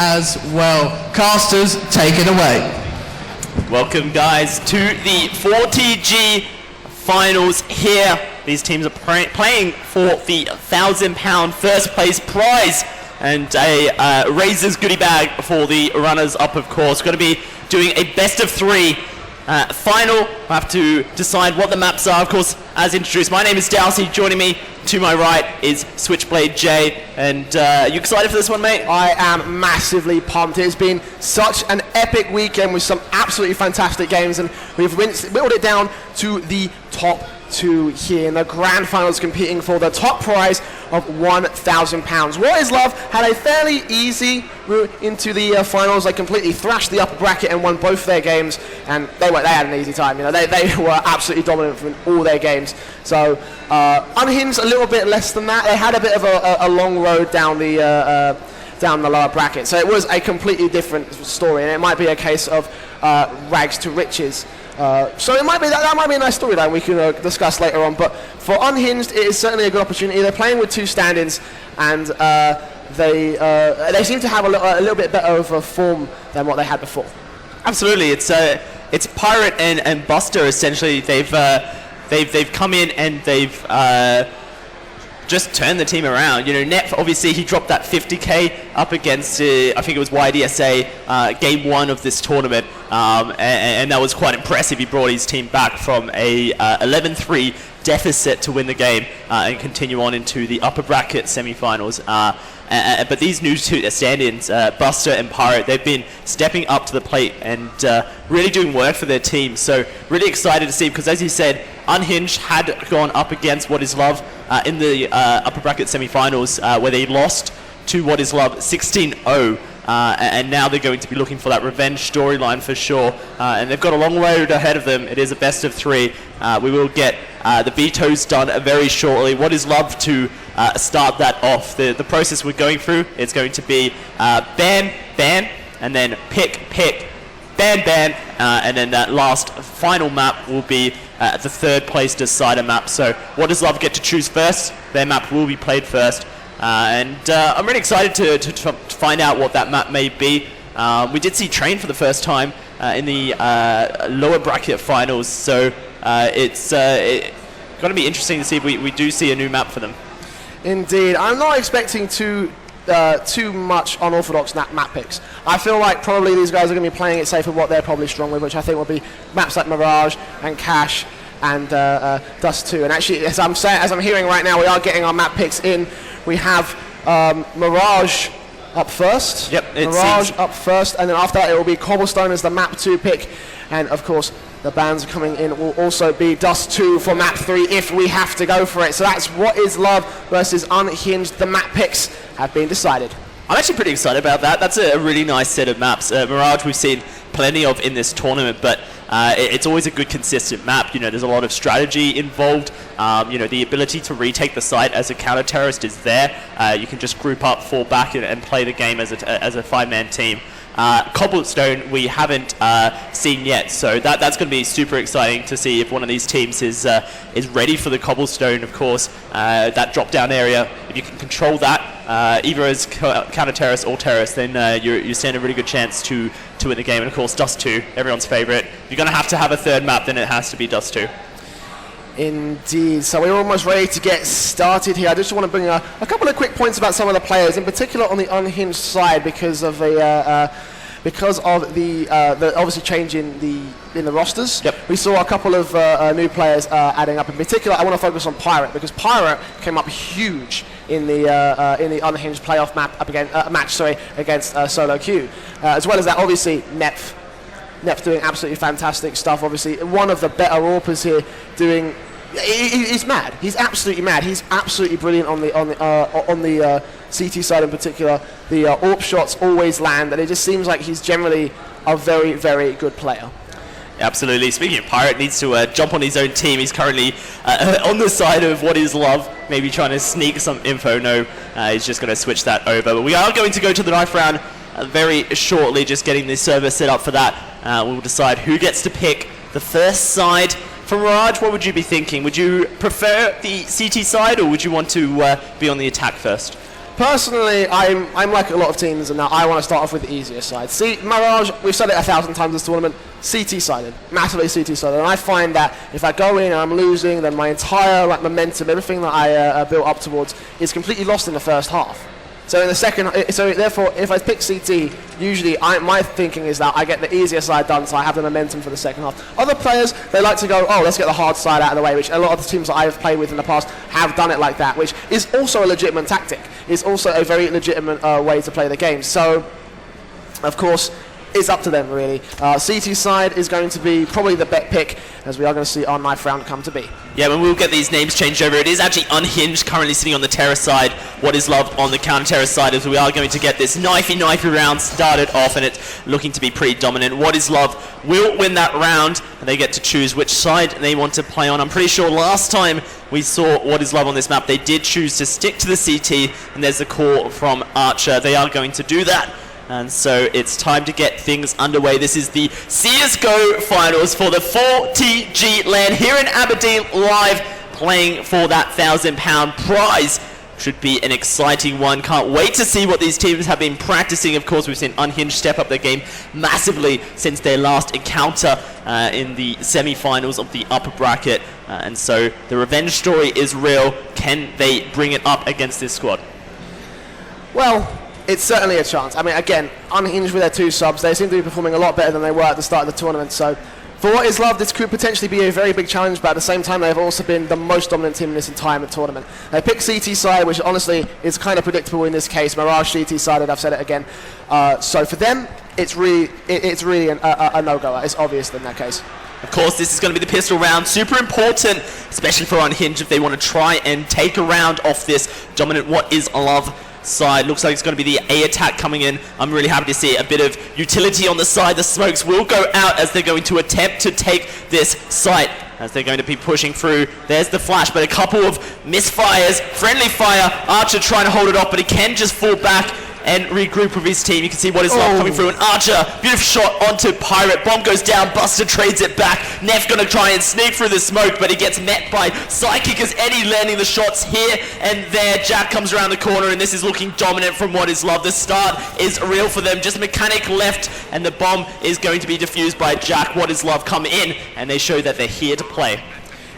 as well. Casters, take it away. Welcome guys to the 40G finals here. These teams are playing for the £1,000 first place prize and a Razor's goodie bag for the runners up, of course. Going to be doing a best of three final. We'll have to decide what the maps are, of course, as introduced. My name is Dalsey. Joining me to my right is Switchblade Jay. And you excited for this one, mate? I am massively pumped. It's been such an epic weekend with some absolutely fantastic games, and we've whittled it down to the top two here in the grand finals, competing for the top prize of £1,000. What is Love had a fairly easy route into the finals. They completely thrashed the upper bracket and won both their games, and they had an easy time. You know, they were absolutely dominant in all their games. So Unhinged a little bit less than that. They had a bit of a long road down the lower bracket, so it was a completely different story, and it might be a case of rags to riches. So it might be that might be a nice storyline we can discuss later on. But for Unhinged, it is certainly a good opportunity. They're playing with two stand-ins, and they seem to have a little bit better of a form than what they had before. Absolutely, it's Pirate and Buster essentially. They've come in and they've just turned the team around. You know, Nep, obviously he dropped that 50k up against I think it was YDSA game one of this tournament, and that was quite impressive. He brought his team back from a 11-3 deficit to win the game and continue on into the upper bracket semi-finals. But these new two stand-ins, Buster and Pirate, they've been stepping up to the plate and really doing work for their team. So really excited to see, because as you said, Unhinged had gone up against What Is Love in the upper bracket semi-finals, where they lost to What Is Love 16-0. And now they're going to be looking for that revenge storyline for sure. And they've got a long road ahead of them. It is a best of three. We will get the vetoes done very shortly. What Is Love to start that off? The process we're going through, it's going to be ban, ban, and then pick, pick, ban, ban, and then that last final map will be the third place decider map. So What Does Love get to choose first? Their map will be played first. And I'm really excited to find out what that map may be. We did see Train for the first time in the lower bracket finals, so it's going to be interesting to see if we do see a new map for them. Indeed. I'm not expecting too much unorthodox map picks. I feel like probably these guys are going to be playing it safe with what they're probably strong with, which I think will be maps like Mirage and Cash and Dust 2. And actually, as I'm hearing right now, we are getting our map picks in. We have Mirage up first. Yep, Mirage up first, and then after that it will be Cobblestone as the map 2 pick, and of course the bands coming in will also be Dust 2 for map 3 if we have to go for it. So that's What Is Love versus Unhinged. The map picks have been decided. I'm actually pretty excited about that. That's a really nice set of maps. Mirage we've seen plenty of in this tournament, but it's always a good consistent map. You know, there's a lot of strategy involved. You know, the ability to retake the site as a counter-terrorist is there. You can just group up, fall back, and play the game as a five-man team. Cobblestone we haven't seen yet, so that's going to be super exciting to see if one of these teams is ready for the Cobblestone. Of course, that drop-down area, if you can control that, either as counter-terrorist or terrorist, then you stand a really good chance to win the game. And of course, Dust 2, everyone's favorite. If you're going to have a third map, then it has to be Dust 2. Indeed. So we're almost ready to get started here. I just want to bring a couple of quick points about some of the players, in particular on the Unhinged side, because of the obviously change in the rosters. Yep. We saw a couple of new players adding up. In particular, I want to focus on Pirate, because Pirate came up huge in the Unhinged playoff match against Solo Q. As well as that, obviously Nep's doing absolutely fantastic stuff. Obviously, one of the better AWPers here doing. He's mad. He's absolutely mad. He's absolutely brilliant on the CT side in particular. The AWP shots always land, and it just seems like he's generally a very, very good player. Absolutely. Speaking of Pirate, needs to jump on his own team. He's currently on the side of What Is Love, maybe trying to sneak some info. No, he's just going to switch that over. But we are going to go to the knife round very shortly, just getting the server set up for that. We'll decide who gets to pick the first side. For Mirage, what would you be thinking? Would you prefer the CT side, or would you want to be on the attack first? personally, I'm like a lot of teams, and now I want to start off with the easier side. See, Mirage, we've said it 1,000 times this tournament, CT-sided, massively CT-sided, and I find that if I go in and I'm losing, then my entire momentum, everything that I built up towards, is completely lost in the first half. So in the second, so therefore, if I pick CT, usually my thinking is that I get the easier side done, so I have the momentum for the second half. Other players, they like to go, oh, let's get the hard side out of the way, which a lot of the teams that I've played with in the past have done it like that, which is also a legitimate tactic. It's also a very legitimate way to play the game. So, of course, it's up to them, really. CT side is going to be probably the bet pick, as we are going to see our knife round come to be. Yeah, when we'll get these names changed over, it is actually Unhinged currently sitting on the terror side. What is Love on the counter-terror side, as we are going to get this knifey round started off, and it's looking to be pretty dominant. What is Love will win that round, and they get to choose which side they want to play on. I'm pretty sure last time we saw What is Love on this map, they did choose to stick to the CT, and there's a call from Archer. They are going to do that. And so it's time to get things underway. This is the CSGO finals for the 4TG LAN here in Aberdeen, live playing for that £1,000 prize. Should be an exciting one. Can't wait to see what these teams have been practicing. Of course, we've seen Unhinged step up their game massively since their last encounter in the semi-finals of the upper bracket. And so the revenge story is real. Can they bring it up against this squad? Well, it's certainly a chance. I mean, again, Unhinged with their 2 subs, they seem to be performing a lot better than they were at the start of the tournament. So, for what is Love, this could potentially be a very big challenge, but at the same time, they've also been the most dominant team in this entire tournament. They picked CT side, which honestly is kind of predictable in this case. Mirage CT sided, I've said it again. So for them, it's really a no-goer. It's obvious in that case. Of course, this is going to be the pistol round. Super important, especially for Unhinged, if they want to try and take a round off this dominant What is Love side. Looks like it's going to be the A attack coming in. I'm really happy to see a bit of utility on the side. The smokes will go out as they're going to attempt to take this site, as they're going to be pushing through. There's the flash, but a couple of misfires. Friendly fire. Archer trying to hold it off, but he can just fall back and regroup with his team. You can see What is Love coming through, and Archer, beautiful shot onto Pirate. Bomb goes down, Buster trades it back. Neff gonna try and sneak through the smoke, but he gets met by Psychic as Eddie landing the shots here and there. Jack comes around the corner, and this is looking dominant from What is Love. The start is real for them. Just mechanic left, and the bomb is going to be defused by Jack. What is Love come in, and they show that they're here to play.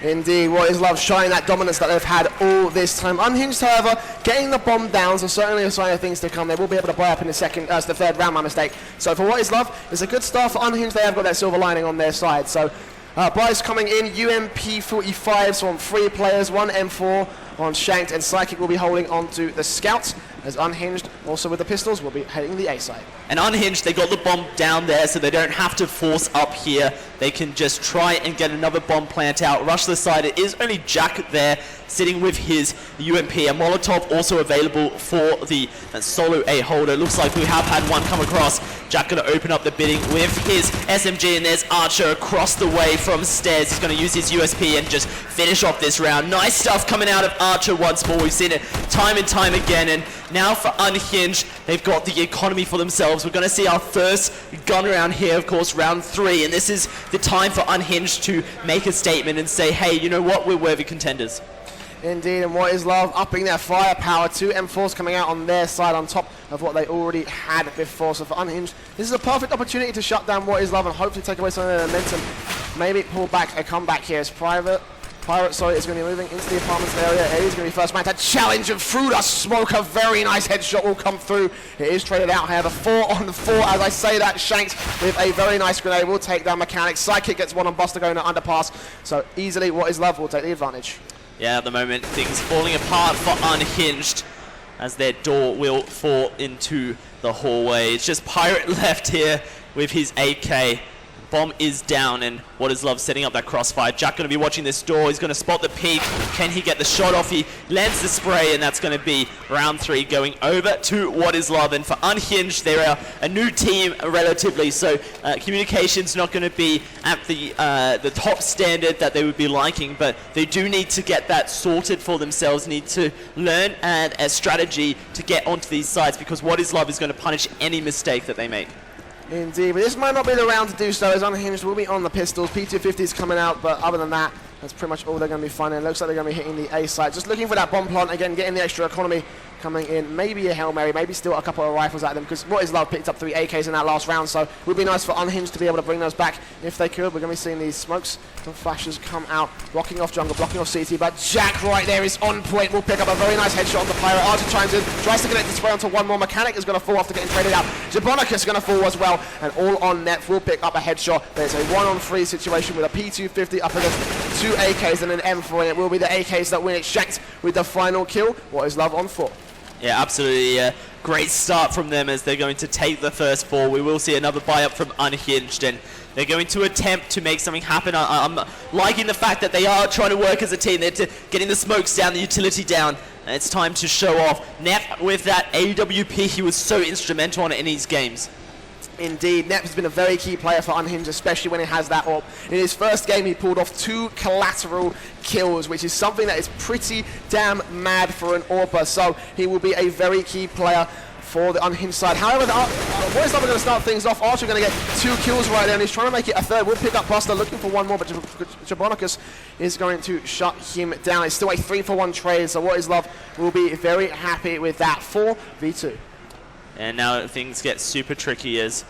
Indeed, What is Love showing that dominance that they've had all this time. Unhinged, however, getting the bomb down, so certainly a sign of things to come. They will be able to buy up in the third round, my mistake. So for What is Love, it's a good start for Unhinged. They have got that silver lining on their side. So Bryce coming in, UMP 45, so on 3 players, 1 M4 on Shanked, and Psychic will be holding on to the Scouts, as Unhinged, also with the pistols, will be heading the A side. And Unhinged, they got the bomb down there, so they don't have to force up here. They can just try and get another bomb plant out, rush the side. It is only Jack there, sitting with his UMP. A Molotov also available for the solo A holder. Looks like we have had one come across. Jack going to open up the bidding with his SMG, and there's Archer across the way from stairs. He's going to use his USP and just finish off this round. Nice stuff coming out of Archer once more. We've seen it time and time again, and now for Unhinged, they've got the economy for themselves. We're going to see our first gun round here, of course, round 3, and this is the time for Unhinged to make a statement and say, hey, you know what, we're worthy contenders. Indeed, and What is Love upping their firepower. 2 M4s coming out on their side on top of what they already had before. So for Unhinged, this is a perfect opportunity to shut down What is Love and hopefully take away some of their momentum. Maybe pull back a comeback here as Pirate, is going to be moving into the apartments area. He's going to be first man to challenge, and through the smoke, a very nice headshot will come through. It is traded out, however, 4 on 4. As I say that, Shanked with a very nice grenade will take down Mechanic. Psychic gets one on Buster going to underpass. So easily, What is Love will take the advantage. Yeah, at the moment, things falling apart for Unhinged as their door will fall into the hallway. It's just Pirate left here with his AK. Bomb is down, and What is Love setting up that crossfire. Jack going to be watching this door. He's going to spot the peak. Can he get the shot off? He lands the spray, and that's going to be round 3 going over to What is Love. And for Unhinged, they're a new team relatively, so communication's not going to be at the top standard that they would be liking, but they do need to get that sorted for themselves, need to learn a strategy to get onto these sites, because What is Love is going to punish any mistake that they make. Indeed, but this might not be the round to do so, as Unhinged will be on the pistols. P250 is coming out, but other than that, That's pretty much all they're going to be finding. It looks like they're going to be hitting the A site. Just looking for that bomb plant again, getting the extra economy coming in. Maybe a Hail Mary, maybe still a couple of rifles at them, because What Is Love picked up 3 AKs in that last round, so it would be nice for Unhinged to be able to bring those back if they could. We're going to be seeing these smokes and flashes come out, blocking off jungle, blocking off CT, but Jack right there is on point. We'll pick up a very nice headshot on the Pirate. Archer chimes in, tries to connect the spray onto one more. Mechanic is going to fall after getting traded out. Jabonicus is going to fall as well, and all on net will pick up a headshot. There's a 1-on-3 situation with a P250 up against 2 AKs and an M4, and it will be the AKs that win it. Shanked with the final kill. What Is Love on 4. Yeah, absolutely. Great start from them as they're going to take the first 4. We will see another buy up from Unhinged, and they're going to attempt to make something happen. I'm liking the fact that they are trying to work as a team. They're getting the smokes down, the utility down, and it's time to show off. Nep with that AWP, he was so instrumental on it in these games. Indeed, Nep has been a very key player for Unhinged, especially when he has that AWP. In his first game, he pulled off 2 collateral kills, which is something that is pretty damn mad for an AWPer, so he will be a very key player for the Unhinged side. However, What Is Love are going to start things off. Archer going to get 2 kills right there, and he's trying to make it a third. We'll pick up Buster, looking for one more, but Jabonicus is going to shut him down. It's still a 3-for-1 trade, so What Is Love will be very happy with that. 4v2. And now things get super tricky as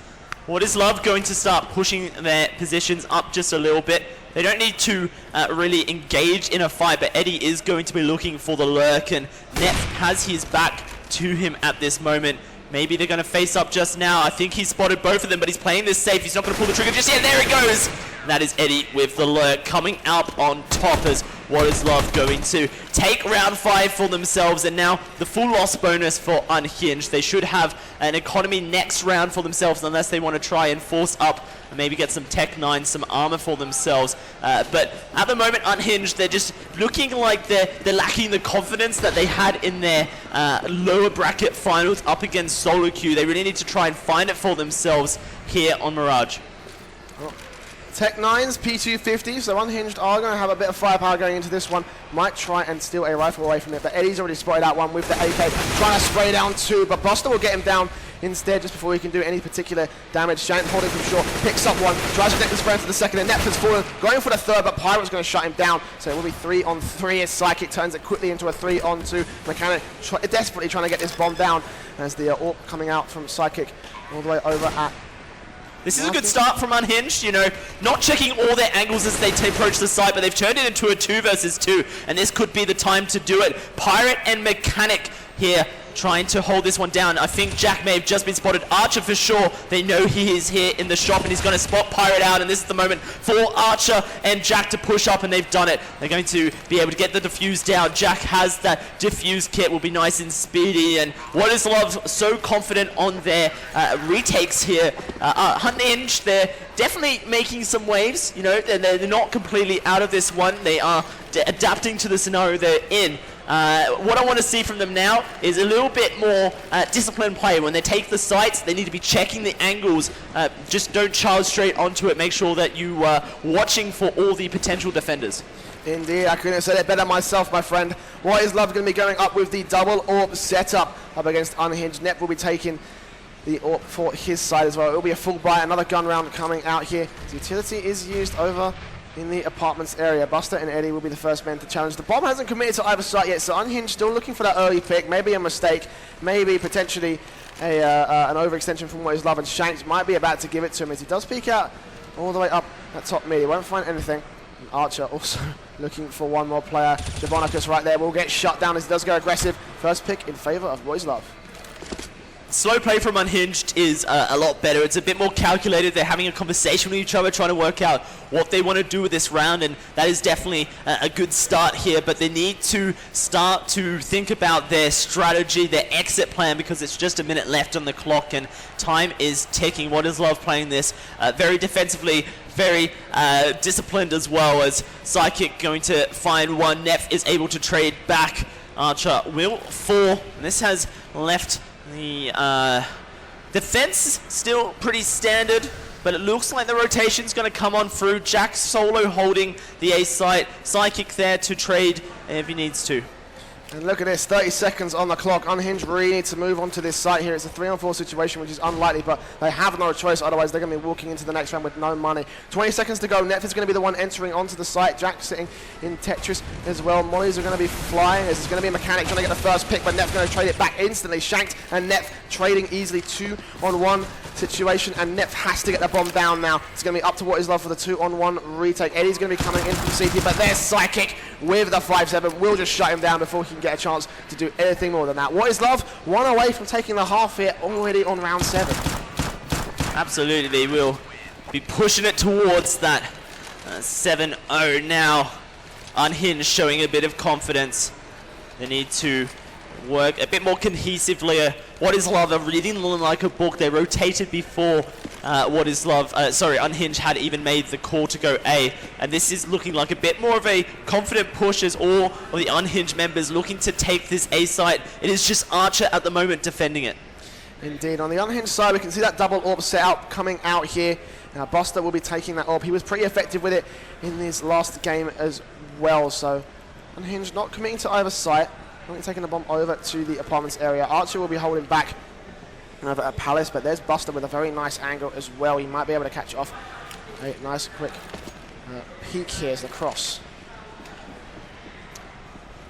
What Is Love going to start pushing their positions up just a little bit. They don't need to really engage in a fight, but Eddie is going to be looking for the lurk, and Nep has his back to him at this moment. Maybe they're going to face up just now. I think he's spotted both of them, but he's playing this safe. He's not going to pull the trigger just yet. There he goes. And that is Eddie with the lurk coming out on top as What Is Love going to take round 5 for themselves, and now the full loss bonus for Unhinged. They should have an economy next round for themselves unless they want to try and force up and maybe get some Tech 9, some armor for themselves. But at the moment, Unhinged, they're just looking like they're lacking the confidence that they had in their lower bracket finals up against Solo Q. They really need to try and find it for themselves here on Mirage. Tech 9's P250, so Unhinged are going to have a bit of firepower going into this one. Might try and steal a rifle away from it, but Eddie's already spotted that one with the AK, trying to spray down 2, but Buster will get him down instead just before he can do any particular damage. Shank holding from short, picks up one, tries to connect the spray into the second, and Nep has fallen, going for the third, but Pirate's going to shut him down, so it will be 3-on-3 as Psychic turns it quickly into a 3-on-2. Mechanic desperately trying to get this bomb down as the AWP coming out from Psychic all the way over at... This is a good start from Unhinged, you know, not checking all their angles as they approach the site, but they've turned it into a 2 versus 2, and this could be the time to do it. Pirate and Mechanic here trying to hold this one down. I think Jack may have just been spotted. Archer for sure, they know he is here in the shop, and he's going to spot Pirate out, and this is the moment for Archer and Jack to push up, and they've done it. They're going to be able to get the defuse down. Jack has that defuse kit, will be nice and speedy, and What Is Love so confident on their retakes here. Unhinged, they're definitely making some waves, you know, they're not completely out of this one. They are adapting to the scenario they're in. What I want to see from them now is a little bit more disciplined play. When they take the sites, they need to be checking the angles. Just don't charge straight onto it. Make sure that you are watching for all the potential defenders. Indeed, I couldn't have said it better myself, my friend. What Is Love going to be going up with the double AWP setup up against Unhinged. Nep will be taking the AWP for his side as well. It will be a full buy, another gun round coming out here. The utility is used over in the apartments area. Buster and Eddie will be the first men to challenge. The bomb hasn't committed to either side yet, so Unhinged still looking for that early pick. Maybe a mistake, maybe potentially an overextension from What Is Love, and Shanks might be about to give it to him as he does peek out all the way up at top mid. He won't find anything. And Archer also looking for one more player. Jabonicus right there will get shut down as he does go aggressive. First pick in favor of What Is Love. Slow play from Unhinged is a lot better. It's a bit more calculated. They're having a conversation with each other, trying to work out what they want to do with this round, and that is definitely a good start here, but they need to start to think about their strategy, their exit plan, because it's just a minute left on the clock and time is ticking. What Is Love playing this very defensively, very disciplined as well, as Psychic going to find one. Nef is able to trade back. Archer will fall, and this has left the defense still pretty standard, but it looks like the rotation's going to come on through. Jack solo holding the A site. Psychic there to trade if he needs to. And look at this, 30 seconds on the clock. Unhinged really need to move on to this site here. It's a 3-on-4 situation, which is unlikely, but they have no choice. Otherwise, they're going to be walking into the next round with no money. 20 seconds to go. Nef is going to be the one entering onto the site. Jack sitting in Tetris as well. Mollies are going to be flying. This is going to be a mechanic trying to get the first pick, but Nef's going to trade it back instantly. Shanked and Nef trading easily 2-on-1 situation, and Nef has to get the bomb down now. It's going to be up to What Is Love for the 2-on-1 retake. Eddie's going to be coming in from CT, but there's Psychic with the 5-7. Will just shut him down before he can get a chance to do anything more than that. What Is Love, one away from taking the half here already on round 7. Absolutely, they will be pushing it towards that 7-0 now. Unhinged showing a bit of confidence. They need to work a bit more cohesively. What Is Love are reading like a book. They rotated before What Is Love, Unhinged had even made the call to go A, and this is looking like a bit more of a confident push as all of the Unhinged members looking to take this A site. It is just Archer at the moment defending it. Indeed, on the Unhinged side, we can see that double AWP setup coming out here. Now, Buster will be taking that AWP. He was pretty effective with it in his last game as well, so Unhinged not committing to either site. Only taking the bomb over to the apartments area. Archer will be holding back over at Palace, but there's Buster with a very nice angle as well. He might be able to catch it off. A nice quick peek here as the cross.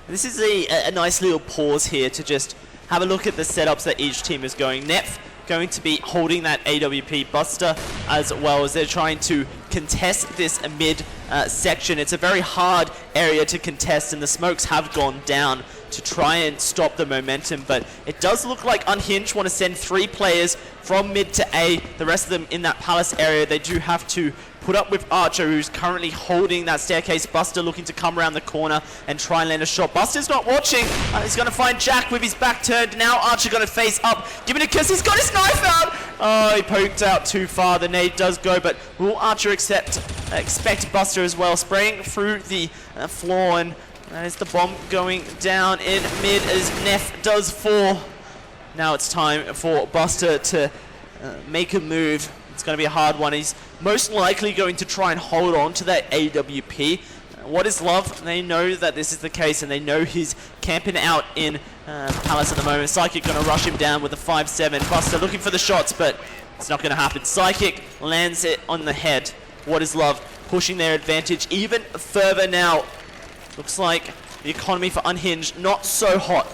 This is a nice little pause here to just have a look at the setups that each team is going. Nef going to be holding that AWP. Buster as well, as they're trying to contest this mid section. It's a very hard area to contest, and the smokes have gone down to try and stop the momentum, but it does look like Unhinged want to send 3 players from mid to A, the rest of them in that Palace area. They do have to put up with Archer, who's currently holding that staircase. Buster looking to come around the corner and try and land a shot. Buster's not watching. He's going to find Jack with his back turned. Now Archer going to face up, giving a kiss. He's got his knife out. Oh, he poked out too far. The nade does go, but will Archer expect Buster as well? Spraying through the floor, and that is the bomb going down in mid as Nef does fall. Now it's time for Buster to make a move. It's going to be a hard one. He's most likely going to try and hold on to that AWP. What Is Love? They know that this is the case, and they know he's camping out in Palace at the moment. Psychic going to rush him down with a 5-7. Buster looking for the shots, but it's not going to happen. Psychic lands it on the head. What Is Love pushing their advantage even further now. Looks like the economy for Unhinged not so hot.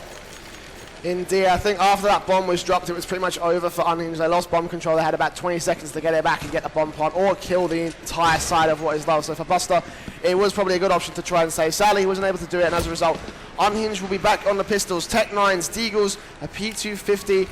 Indeed, I think after that bomb was dropped, it was pretty much over for Unhinged. They lost bomb control. They had about 20 seconds to get it back and get the bomb plant or kill the entire side of What Is Love. So for Buster, it was probably a good option to try and save. Sadly, he wasn't able to do it, and as a result, Unhinged will be back on the pistols. Tech 9s, Deagles, a P250,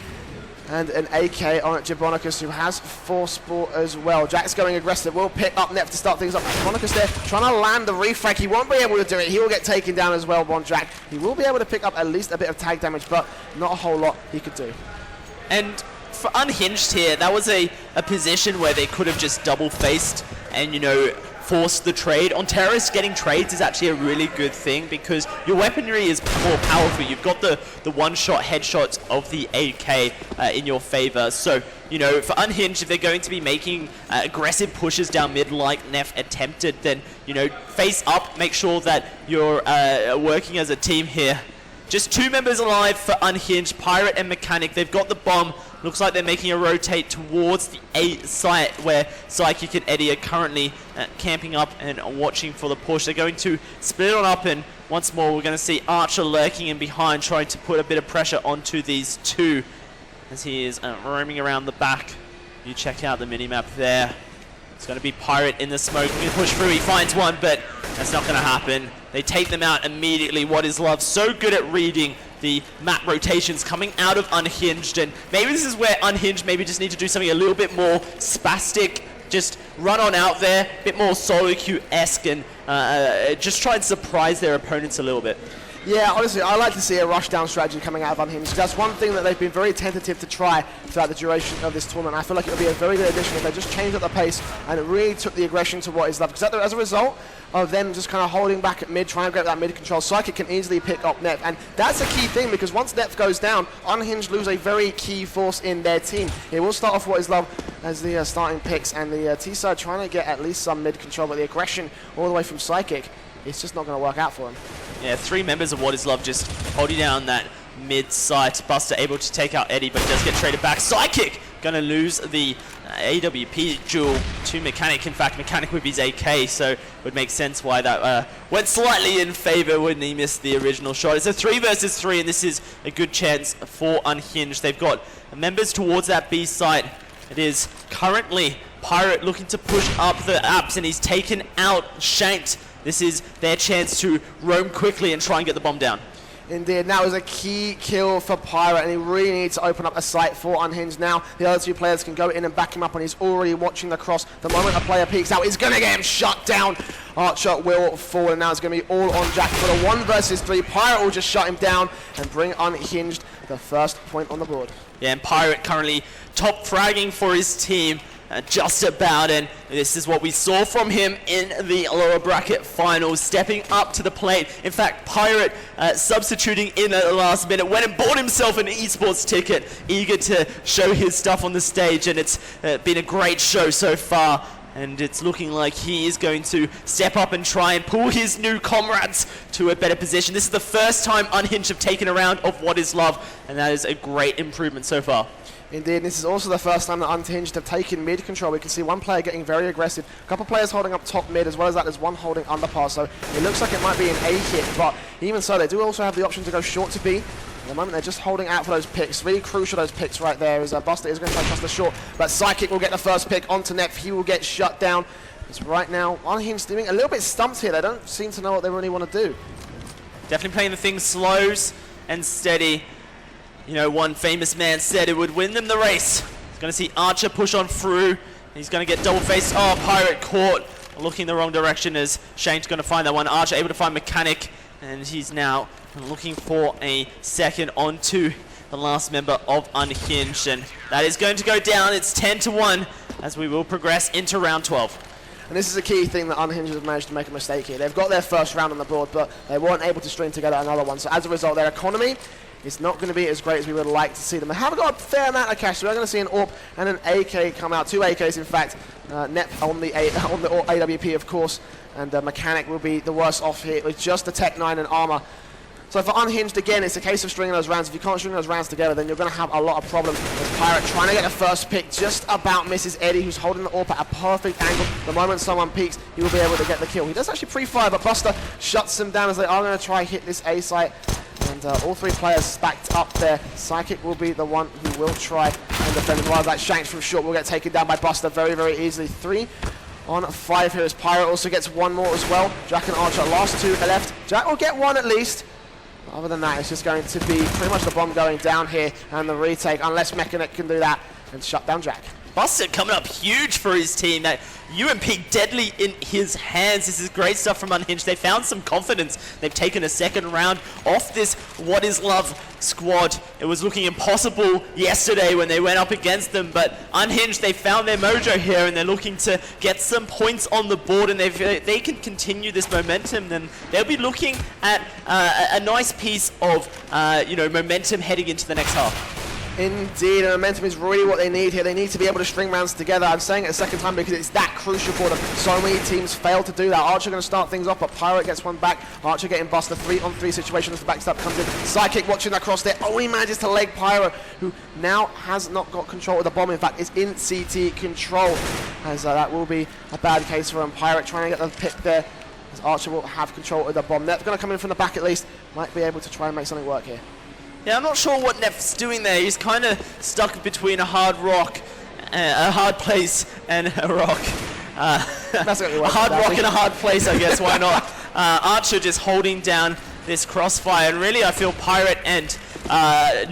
and an AK on Jabonicus, who has 4 sport as well. Jack's going aggressive. Will pick up Nef to start things up. Jabonicus there trying to land the refrag. He won't be able to do it. He will get taken down as well by Jack. He will be able to pick up at least a bit of tag damage, but not a whole lot he could do. And for Unhinged here, that was a position where they could have just double-faced and, you know, forced the trade. On terrorists, getting trades is actually a really good thing because your weaponry is more powerful. You've got the one-shot headshots of the AK in your favor. So, you know, for Unhinged, if they're going to be making aggressive pushes down mid like Nef attempted, then, you know, face up, make sure that you're working as a team here. Just 2 members alive for Unhinged, Pirate and Mechanic. They've got the bomb. Looks like they're making a rotate towards the A site where Psychic and Eddie are currently camping up and watching for the push. They're going to split it on up, and once more we're going to see Archer lurking in behind, trying to put a bit of pressure onto these 2 as he is roaming around the back. You check out the minimap there. It's going to be Pirate in the smoke. Going to push through. He finds one, but that's not going to happen. They take them out immediately. What Is Love so good at reading the map rotations coming out of Unhinged, and maybe this is where Unhinged maybe just need to do something a little bit more spastic, just run on out there, a bit more solo queue-esque, and just try and surprise their opponents a little bit. Yeah, honestly, I like to see a rush-down strategy coming out of Unhinged. That's one thing that they've been very tentative to try throughout the duration of this tournament. I feel like it would be a very good addition if they just changed up the pace and it really took the aggression to What Is Love. Because as a result of them just kind of holding back at mid, trying to get that mid control, Psychic can easily pick up Nef. And that's a key thing, because once Nef goes down, Unhinged lose a very key force in their team. It will start off What Is Love as the starting picks, and the T-side trying to get at least some mid control, but the aggression all the way from Psychic, it's just not going to work out for them. Yeah, 3 members of What Is Love just holding down that mid-sight. Buster able to take out Eddie, but does get traded back. Psychic gonna lose the AWP duel to Mechanic. In fact, Mechanic with his AK, so it would make sense why that went slightly in favor when he missed the original shot. It's a 3 versus 3, and this is a good chance for Unhinged. They've got members towards that B site. It is currently Pirate looking to push up the apps, and he's taken out Shanked. This is their chance to roam quickly and try and get the bomb down. Indeed, that was a key kill for Pirate, and he really needs to open up a site for Unhinged now. The other 2 players can go in and back him up, and he's already watching the cross. The moment a player peeks out, he's going to get him shut down. Archer will fall, and now it's going to be all on Jack for the 1 versus 3. Pirate will just shut him down and bring Unhinged the first point on the board. Yeah, and Pirate currently top fragging for his team. Just about, and this is what we saw from him in the lower bracket finals, stepping up to the plate. In fact, Pirate substituting in at the last minute, went and bought himself an esports ticket, eager to show his stuff on the stage, and it's been a great show so far. And it's looking like he is going to step up and try and pull his new comrades to a better position. This is the first time Unhinged have taken a round of What Is Love, and that is a great improvement so far. Indeed, this is also the first time that Unhinged have taken mid control. We can see one player getting very aggressive, a couple players holding up top mid, as well as that there's one holding underpass, so it looks like it might be an A hit, but even so, they do also have the option to go short to B. At the moment, they're just holding out for those picks. Really crucial, those picks right there, as Buster is going to try to cross the short, but Psychic will get the first pick onto Neph. He will get shut down. It's right now, Unhinged doing a little bit stumped here. They don't seem to know what they really want to do. Definitely playing the things slows and steady. You know, one famous man said it would win them the race. He's going to see Archer push on through. He's going to get double-faced. Oh, Pirate caught. Looking the wrong direction as Shane's going to find that one. Archer able to find Mechanic. And he's now looking for a second onto the last member of Unhinged. And that is going to go down. It's 10-1 as we will progress into round 12. And this is a key thing that Unhinged have managed to make a mistake here. They've got their first round on the board, but they weren't able to string together another one. So as a result, their economy is not going to be as great as we would like to see them. They have got a fair amount of cash, so we're going to see an AWP and an AK come out. 2 AKs, in fact. Net on the AWP, of course, and Mechanic will be the worst off here with just the Tech 9 and armor. So for Unhinged, again, it's a case of stringing those rounds. If you can't string those rounds together, then you're going to have a lot of problems. As Pirate trying to get the first pick, just about misses Eddie, who's holding the AWP at a perfect angle. The moment someone peeks, he will be able to get the kill. He does actually pre-fire, but Buster shuts him down as they are going to try hit this A site. And all 3 players stacked up there. Psychic will be the one who will try and defend as well. That Shanks from short will get taken down by Buster very, very easily. 3 on 5 here as Pirate also gets 1 more as well. Jack and Archer, last 2 are left. Jack will get 1 at least. Other than that, it's just going to be pretty much the bomb going down here and the retake, unless Mechanic can do that and shut down Jack. Buster coming up huge for his team. That UMP deadly in his hands. This is great stuff from Unhinged. They found some confidence. They've taken a second round off this What Is Love squad. It was looking impossible yesterday when they went up against them, but Unhinged, they found their mojo here, and they're looking to get some points on the board, and if they can continue this momentum, then they'll be looking at a nice piece of momentum heading into the next half. Indeed, and momentum is really what they need here. They need to be able to string rounds together. I'm saying it a second time because it's that crucial for them. So many teams fail to do that. Archer going to start things off, but Pirate gets one back. Archer getting Buster 3-on-3 situation as the backstep comes in. Psychic watching that cross there. Oh, he manages to leg Pirate, who now has not got control of the bomb. In fact, is in CT control, as that will be a bad case for him. Pirate trying to get the pick there, as Archer will have control of the bomb. They're going to come in from the back at least. Might be able to try and make something work here. Yeah, I'm not sure what Neff's doing there. He's kind of stuck between a hard rock, a hard place, and a rock. That's a hard rock and a hard place, I guess. Why not? Archer just holding down this crossfire, and really, I feel Pirate and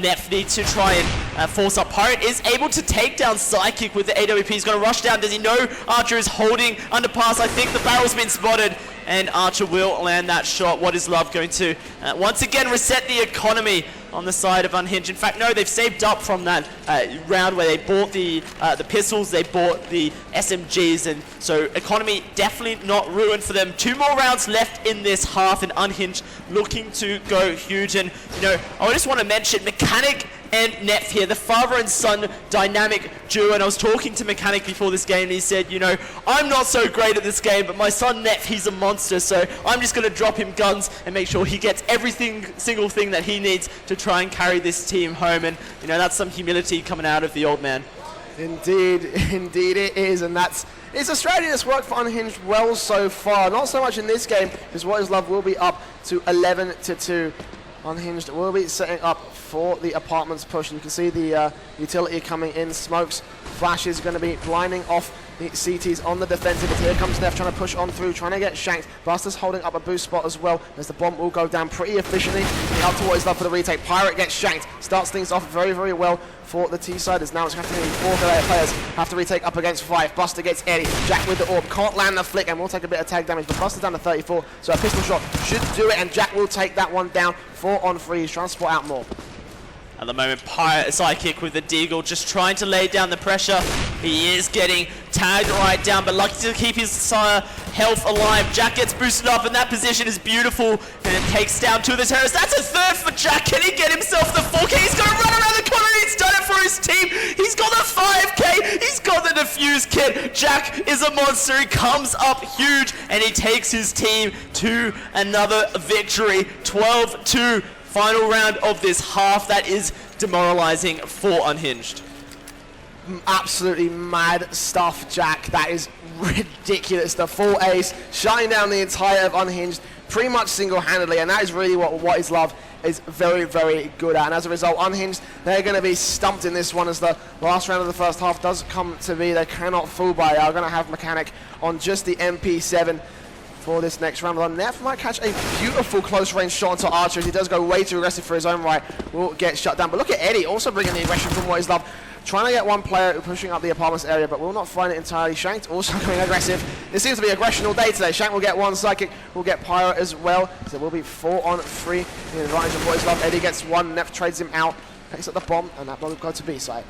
Neff need to try and force up. Pirate is able to take down Psychic with the AWP. He's going to rush down. Does he know Archer is holding underpass? I think the barrel's been spotted, and Archer will land that shot. What Is Love going to once again reset the economy on the side of Unhinged? In fact, no, they've saved up from that round where they bought the pistols, they bought the SMGs, and so economy definitely not ruined for them. 2 more rounds left in this half, and Unhinged looking to go huge. And I just want to mention Mechanic and Nef here, the father and son dynamic duo. And I was talking to Mechanic before this game, and he said, you know, I'm not so great at this game, but my son Nef, he's a monster, so I'm just going to drop him guns and make sure he gets single thing that he needs to try and carry this team home. And, you know, that's some humility coming out of the old man. Indeed, indeed it is, and it's a strategy that's worked for Unhinged well so far. Not so much in this game, because What Is Love will be up to 11-2. Unhinged will be setting up for the apartments push. You can see the utility coming in. Smokes, flashes, going to be blinding off the CTs on the defensive. But here comes Nef trying to push on through, trying to get shanked. Buster's holding up a boost spot as well, as the bomb will go down pretty efficiently. Up to What Is Love for the retake. Pirate gets shanked. Starts things off very, very well for the T-siders. Now it's going to have to be 4 players have to retake up against 5. Buster gets Eddie. Jack with the orb. Can't land the flick and will take a bit of tag damage, but Buster's down to 34, so a pistol shot should do it, and Jack will take that one down. 4-on-3. He's trying to spot out more. At the moment, Pirate Psychic with the Deagle just trying to lay down the pressure. He is getting tagged right down, but lucky to keep his health alive. Jack gets boosted up, and that position is beautiful, and it takes down 2 of the terrorists. That's a 3rd for Jack. Can he get himself the 4K? He's going to run around the corner, and he's done it for his team. He's got the 5K. He's got the defuse kit. Jack is a monster. He comes up huge, and he takes his team to another victory. 12-2. Final round of this half. That is demoralizing for Unhinged. Absolutely mad stuff, Jack. That is ridiculous. The full ace, shutting down the entire of Unhinged pretty much single-handedly, and that is really what Is Love is very, very good at. And as a result, Unhinged, they're going to be stumped in this one, as the last round of the first half does come to be. They cannot fool by it. Are going to have Mechanic on just the MP7 for this next round. Well, Nef might catch a beautiful close-range shot onto Archer, as he does go way too aggressive for his own right. Will get shut down. But look at Eddie, also bringing the aggression from What Is Love. Trying to get one player pushing up the apartments area, but will not find it entirely. Shanked also going aggressive. It seems to be aggression all day today. Shank will get 1, Psychic will get Pyro as well. So it will be 4-on-3 in advantage of What Is Love. Eddie gets 1, Nef trades him out, picks up the bomb, and that bomb will go to B side.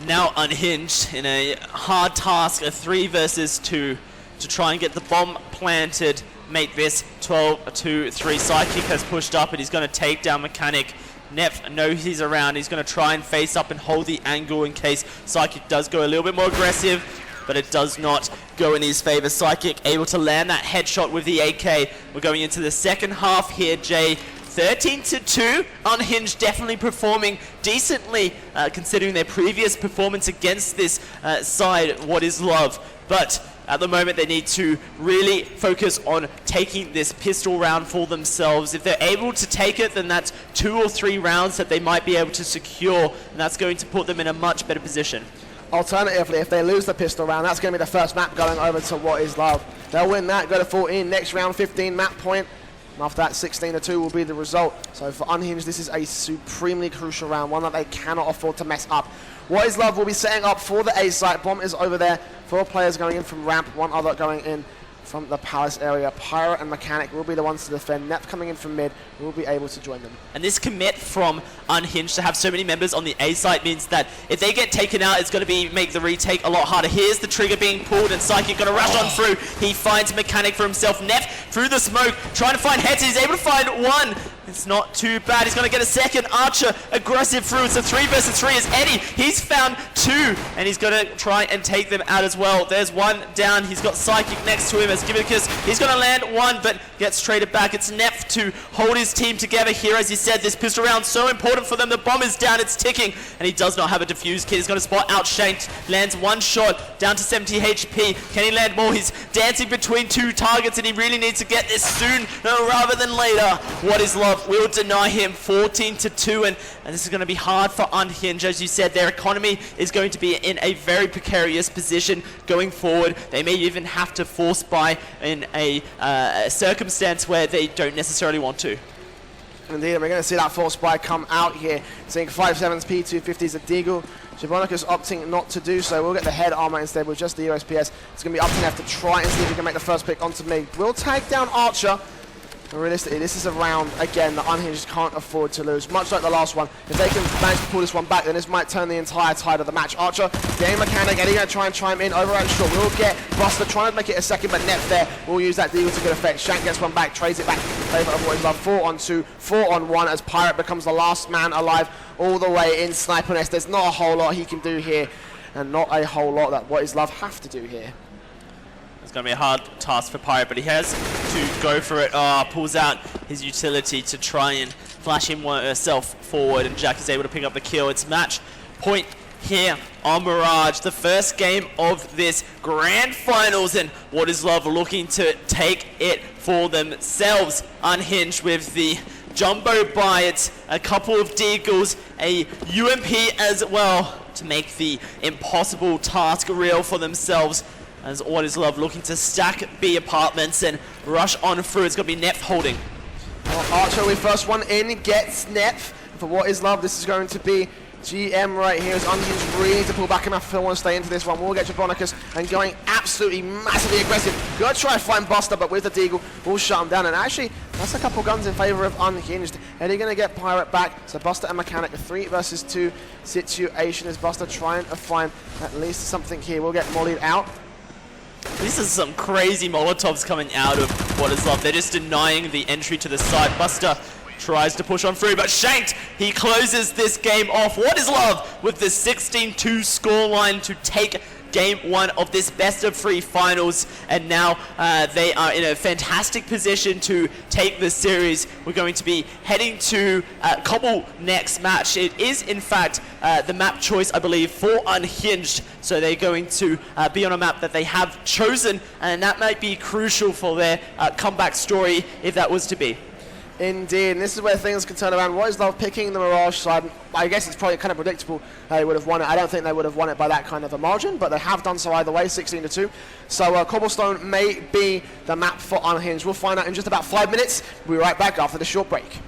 Now Unhinged in a hard task, a 3 versus 2. To try and get the bomb planted, make this 12-2-3. Psychic has pushed up, and he's going to take down Mechanic. Nef knows he's around. He's going to try and face up and hold the angle in case Psychic does go a little bit more aggressive, but it does not go in his favor. Psychic able to land that headshot with the AK. We're going into the second half here, Jay. 13-2. Unhinged definitely performing decently, considering their previous performance against this side, What Is Love. But at the moment, they need to really focus on taking this pistol round for themselves. If they're able to take it, then that's 2 or 3 rounds that they might be able to secure, and that's going to put them in a much better position. Alternatively, if they lose the pistol round, that's going to be the first map going over to What Is Love. They'll win that, go to 14, next round 15 map point. And after that, 16-2 will be the result. So for Unhinged, this is a supremely crucial round, one that they cannot afford to mess up. What Is Love will be setting up for the A site. Bomb is over there. 4 players going in from ramp, 1 other going in from the palace area. Pyro and Mechanic will be the ones to defend. Nep coming in from mid will be able to join them. And this commit from Unhinged to have so many members on the A site means that if they get taken out, it's going to make the retake a lot harder. Here's the trigger being pulled, and Psychic going to rush on through. He finds Mechanic for himself. Nef through the smoke, trying to find heads. He's able to find 1. It's not too bad. He's going to get a second. Archer aggressive through. It's a 3 versus 3 as Eddie. He's found 2, and he's going to try and take them out as well. There's 1 down. He's got Psychic next to him as Givicus. He's going to land 1, but gets traded back. It's Nef to hold his team together here. As he said, this pistol round so important for them. The bomb is down. It's ticking, and he does not have a defuse kit. He's going to spot out Shanked. Lands 1 shot down to 70 HP. Can he land more? He's dancing between 2 targets, and he really needs to get this soon rather than later. What Is Love will deny him 14-2, and this is going to be hard for Unhinged. As you said, their economy is going to be in a very precarious position going forward. They may even have to force buy in a circumstance where they don't necessarily want to. Indeed, we're going to see that force buy come out here. Seeing 5.7s, P250s at Deagle. Jabonicus opting not to do so. We'll get the head armor instead with just the USPS. It's going to be up to Nef to try and see if he can make the first pick onto me. We'll tag down Archer. And realistically, this is a round, again, that Unhinged can't afford to lose. Much like the last one, if they can manage to pull this one back, then this might turn the entire tide of the match. Archer, game Mechanic, Eddie going to try and chime in, over and short. We'll get Buster trying to make it a second, but Nef there will use that deal to good effect. Shank gets one back, trades it back in favor of What Is Love. 4-on-2, 4-on-1 as Pirate becomes the last man alive all the way in Sniper Nest. There's not a whole lot he can do here, and not a whole lot that What Is Love have to do here. It's going to be a hard task for Pirate, but he has to go for it. Pulls out his utility to try and flash himself forward, and Jack is able to pick up the kill. It's match point here on Mirage, the first game of this grand finals, and What Is Love looking to take it for themselves. Unhinged with the jumbo bites, a couple of deagles, a UMP as well to make the impossible task real for themselves, as What Is Love looking to stack B apartments and rush on through. It's going to be Neph holding. Well, Archer, we first one in, gets Neph. For What Is Love, this is going to be GM right here. As Unhinged really to pull back enough if they want to stay into this one. We'll get Jabonicus and going absolutely massively aggressive. Gonna try and find Buster, but with the Deagle, we'll shut him down. And actually, that's a couple guns in favor of Unhinged. Eddie gonna get Pirate back. So Buster and Mechanic, a 3 versus 2 situation as Buster trying to find at least something here. We'll get mollied out. This is some crazy Molotovs coming out of What Is Love. They're just denying the entry to the side. Buster tries to push on through, but shanked. He closes this game off. What Is Love with the 16-2 scoreline to take game 1 of this best of 3 finals, and now they are in a fantastic position to take the series. We're going to be heading to Cobble next match. It is in fact the map choice, I believe, for Unhinged, so they're going to be on a map that they have chosen, and that might be crucial for their comeback story if that was to be. Indeed, and this is where things can turn around. What Is Love picking the Mirage side? I guess it's probably kind of predictable they would have won it. I don't think they would have won it by that kind of a margin, but they have done so either way, 16-2. So Cobblestone may be the map for Unhinged. We'll find out in just about 5 minutes. We'll be right back after the short break.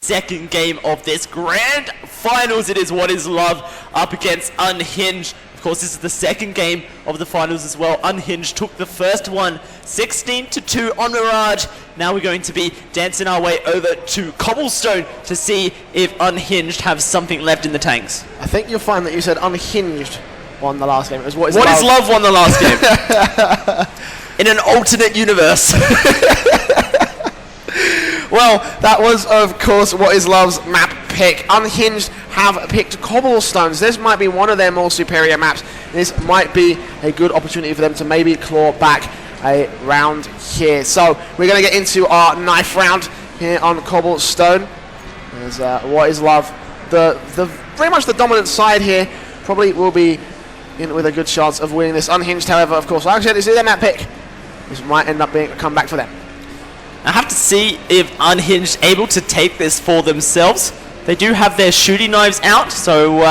Second game of this grand finals. It is What Is Love up against Unhinged. Of course, this is the second game of the finals as well. Unhinged took the first one 16-2 on Mirage. Now we're going to be dancing our way over to Cobblestone to see if Unhinged have something left in the tanks. I think you'll find that you said Unhinged won the last game. It was What Is What Love. Is Love won the last game. In an alternate universe. Well, that was, of course, What Is Love's map pick. Unhinged have picked Cobblestones. This might be one of their more superior maps. This might be a good opportunity for them to maybe claw back a round here. So we're going to get into our knife round here on Cobblestone. As What Is Love, the pretty much the dominant side here, probably will be in with a good chance of winning this. Unhinged, however, of course, like I said, this is their map pick. This might end up being a comeback for them. I have to see if Unhinged able to take this for themselves. They do have their shooting knives out, so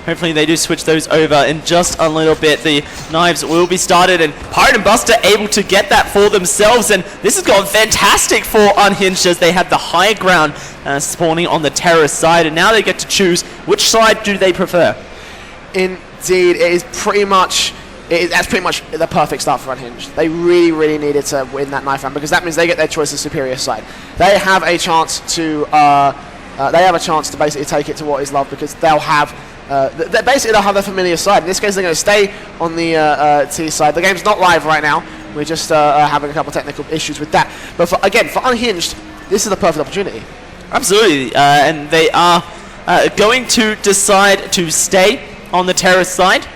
hopefully they do switch those over in just a little bit. The knives will be started, and Pirate and Buster able to get that for themselves, and this has gone fantastic for Unhinged as they had the high ground spawning on the terrorist side, and now they get to choose which side do they prefer. Indeed, it is pretty much... that's pretty much the perfect start for Unhinged. They really, really needed to win that knife round because that means they get their choice of superior side. They have a chance to basically take it to What Is Love because they'll have they'll have their familiar side. In this case, they're going to stay on the T side. The game's not live right now. We're just having a couple of technical issues with that. But for Unhinged, this is the perfect opportunity. Absolutely, and they are going to decide to stay on the terrorist side.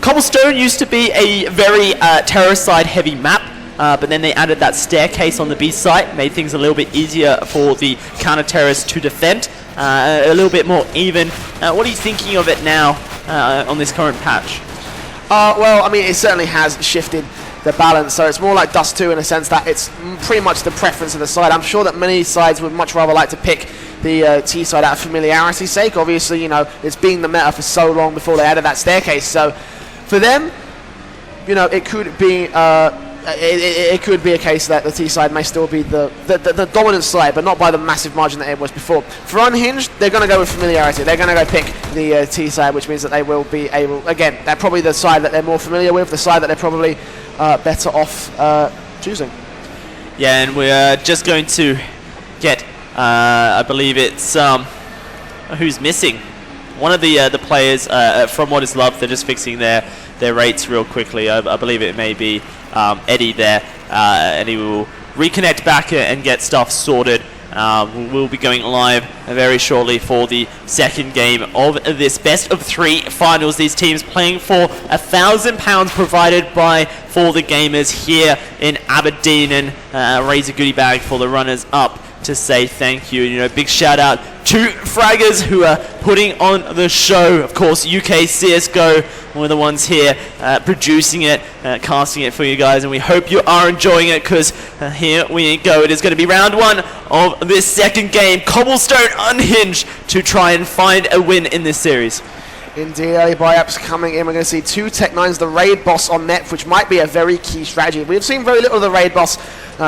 Cobblestone used to be a very terrorist side heavy map, but then they added that staircase on the B site, made things a little bit easier for the counter-terrorists to defend, a little bit more even. What are you thinking of it now on this current patch? Well, I mean, it certainly has shifted the balance, so it's more like Dust 2 in a sense that it's pretty much the preference of the side. I'm sure that many sides would much rather like to pick the T side out of familiarity's sake. Obviously, you know, it's been the meta for so long before they added that staircase, so for them, you know, it could be it could be a case that the T side may still be the dominant side, but not by the massive margin that it was before. For Unhinged, they're going to go with familiarity. They're going to go pick the T side, which means that they will be able, again, they're probably the side that they're more familiar with, the side that they're probably better off choosing. Yeah, and we're just going to get, I believe it's, who's missing? One of the players from What Is Love, they're just fixing their rates real quickly. I believe it may be Eddie there, and he will reconnect back and get stuff sorted. We'll be going live very shortly for the second game of this best of 3 finals. These teams playing for £1,000 provided for the gamers here in Aberdeen, and raise a goodie bag for the runners up to say thank you. You know, big shout out to Fraggers who are putting on the show. Of course, UK CSGO, one of the ones here producing it, casting it for you guys, and we hope you are enjoying it because here we go. It is going to be round 1 of this second game. Cobblestone Unhinged to try and find a win in this series. Indeed, early buy-ups coming in. We're going to see 2 Tech-9s, the raid boss on net, which might be a very key strategy. We've seen very little of the raid boss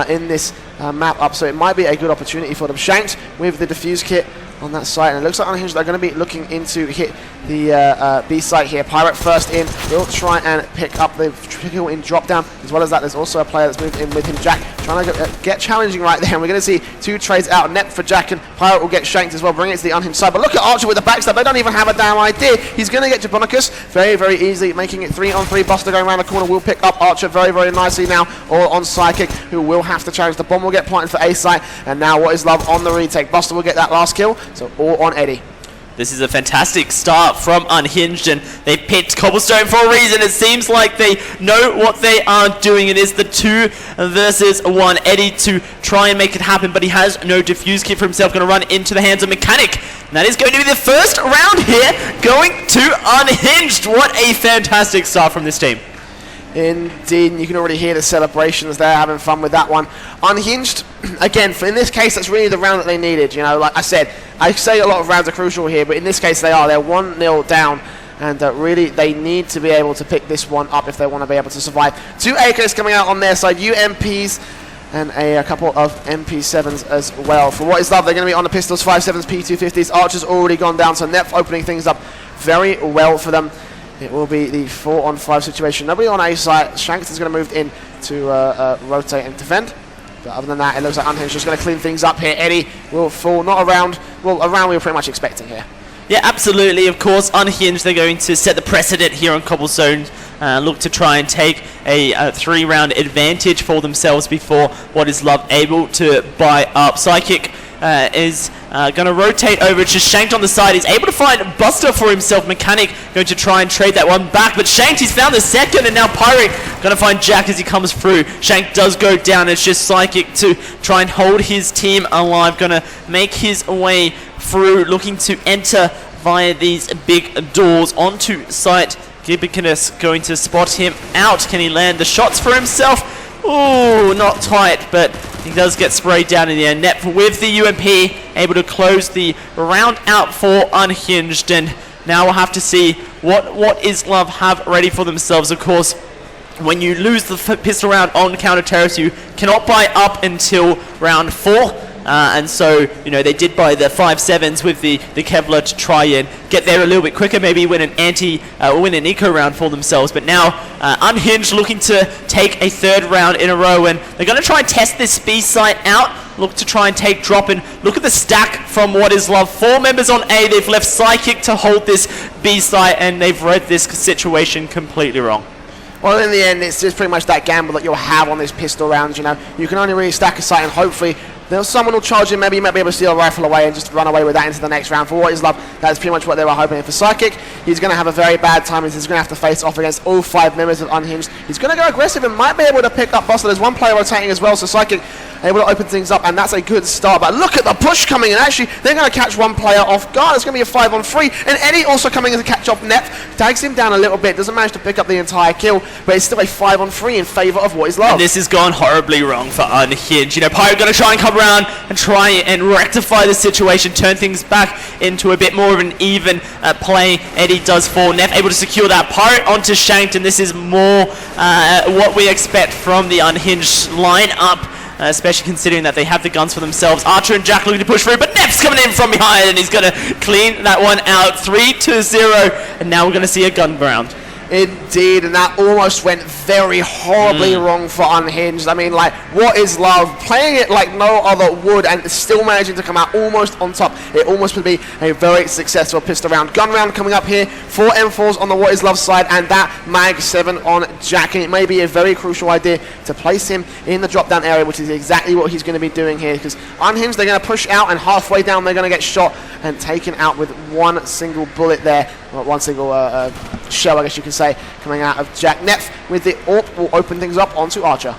in this map up, so it might be a good opportunity for them. Shanked with the defuse kit on that site, and it looks like Unhinged are going to be looking into hit the B site here. Pirate first in, will try and pick up the kill in drop down. As well as that, there's also a player that's moved in with him, Jack, trying to get challenging right there. And we're going to see 2 trades out net for Jack, and Pirate will get shanked as well, bring it to the Unhinged side. But look at Archer with the backstab, they don't even have a damn idea. He's going to get Jabonicus very, very easily, making it 3-on-3. Buster going around the corner will pick up Archer very, very nicely now, all on Psychic, who will have to challenge. The bomb will get planted for A site, and now What Is Love on the retake. Buster will get that last kill, so all on Eddie. This is a fantastic start from Unhinged, and they picked Cobblestone for a reason. It seems like they know what they are doing. It is the 2 versus 1. Eddie to try and make it happen, but he has no defuse kit for himself. Going to run into the hands of Mechanic. And that is going to be the first round here, going to Unhinged. What a fantastic start from this team. Indeed, and you can already hear the celebrations there, having fun with that one. Unhinged, again, in this case, that's really the round that they needed. You know, like I said, I say a lot of rounds are crucial here, but in this case they are. They're 1-0 down, and really they need to be able to pick this one up if they want to be able to survive. 2 AKs coming out on their side, UMPs, and a couple of MP7s as well. For what is love, they're going to be on the pistols, 5.7s, P250s. Archer's already gone down, so Neph opening things up very well for them. It will be the 4-on-5 situation. Nobody on A side. Shanks is going to move in to rotate and defend. But other than that, it looks like Unhinged just going to clean things up here. Eddie will fall, not around. Well, around we were pretty much expecting here. Yeah, absolutely. Of course, Unhinged, they're going to set the precedent here on Cobblestone. Look to try and take a 3-round advantage for themselves before What Is Love able to buy up. Psychic is going to rotate over to Shanked on the side. He's able to find Buster for himself. Mechanic going to try and trade that one back, but Shanked, he's found the second, and now Pirate going to find Jack as he comes through. Shanked does go down. It's just Psychic to try and hold his team alive. Going to make his way through, looking to enter via these big doors onto site. Gibbikinus going to spot him out. Can he land the shots for himself? Ooh, not tight, but he does get sprayed down in the end. Net with the UMP, able to close the round out for Unhinged, and now we'll have to see what Is Love have ready for themselves. Of course, when you lose the pistol round on counter terrace, you cannot buy up until round 4. And so, you know, they did buy the 5.7s with the Kevlar to try and get there a little bit quicker, maybe win an eco round for themselves. But now, Unhinged looking to take a 3rd round in a row, and they're going to try and test this B site out. Look to try and take drop, and look at the stack from What Is Love. 4 members on A, they've left Psychic to hold this B site, and they've read this situation completely wrong. Well, in the end, it's just pretty much that gamble that you'll have on this pistol round. You know, you can only really stack a site, and hopefully someone will charge in. Maybe you might be able to steal a rifle away and just run away with that into the next round. For What Is Love, that's pretty much what they were hoping. For Psychic, he's going to have a very bad time. He's going to have to face off against all 5 members of Unhinged. He's going to go aggressive and might be able to pick up Buster. There's one player rotating as well, so Psychic able to open things up, and that's a good start. But look at the push coming in. Actually, they're going to catch one player off guard. It's going to be a 5-on-3, and Eddie also coming in to catch off Net. Tags him down a little bit. Doesn't manage to pick up the entire kill, but it's still a 5-on-3 in favor of What Is Love. And this has gone horribly wrong for Unhinged. You know, Pirate going to try and come around and try and rectify the situation, turn things back into a bit more of an even play. Eddie does fall. Neff able to secure that. Pirate onto Shanked, and this is more what we expect from the Unhinged lineup. Especially considering that they have the guns for themselves. Archer and Jack looking to push through, but Neff's coming in from behind, and he's going to clean that one out. 3-0, and now we're going to see a gun round. Indeed, and that almost went very horribly wrong for Unhinged. I mean, like, What Is Love? Playing it like no other would, and still managing to come out almost on top. It almost would be a very successful pistol round. Gun round coming up here. 4 M4s on the What Is Love side, and that Mag 7 on Jack. And it may be a very crucial idea to place him in the drop-down area, which is exactly what he's going to be doing here. Because Unhinged, they're going to push out, and halfway down, they're going to get shot and taken out with one single bullet there. Well, one single shell, I guess you can say, coming out of Jack. Neph with the AWP will open things up onto Archer.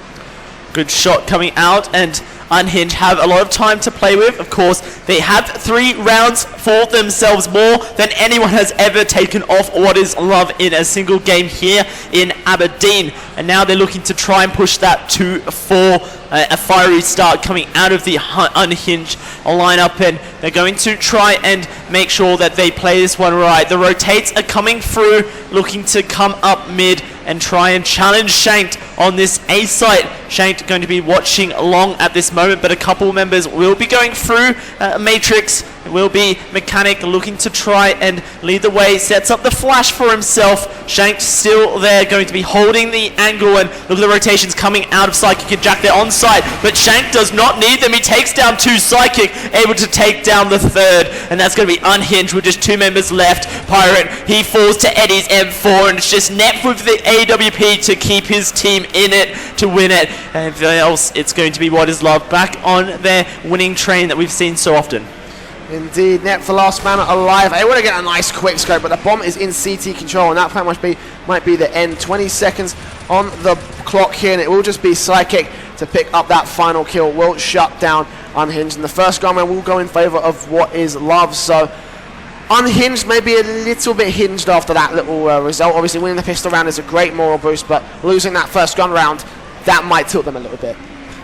Good shot coming out, and Unhinged have a lot of time to play with. Of course, they have 3 rounds for themselves, more than anyone has ever taken off What Is Love in a single game here in Aberdeen. And now they're looking to try and push that to 4. A fiery start coming out of the Unhinged lineup, and they're going to try and make sure that they play this one right. The rotates are coming through, looking to come up mid and try and challenge Shanked on this A site. Shanked going to be watching along at this moment, but a couple members will be going through Matrix. It will be Mechanic looking to try and lead the way, sets up the flash for himself. Shanked still there, going to be holding the angle, and look at the rotations coming out of Psychic and Jack there on site, but Shank does not need them. He takes down 2 Psychic, able to take down the 3rd, and that's going to be Unhinged with just 2 members left. Pirate, he falls to Eddie's M4, and it's just Net with the AWP to keep his team in it to win it. And everything else, it's going to be What Is Love back on their winning train that we've seen so often. Indeed, Net the last man alive. They want to get a nice quick scope, but the bomb is in CT control, and that plan might be the end. 20 seconds on the clock here, and it will just be Psychic to pick up that final kill. Will shut down Unhinged, and the first gunman will go in favor of What Is Love. So Unhinged, maybe a little bit hinged after that little result. Obviously, winning the pistol round is a great moral boost, but losing that first gun round, that might tilt them a little bit.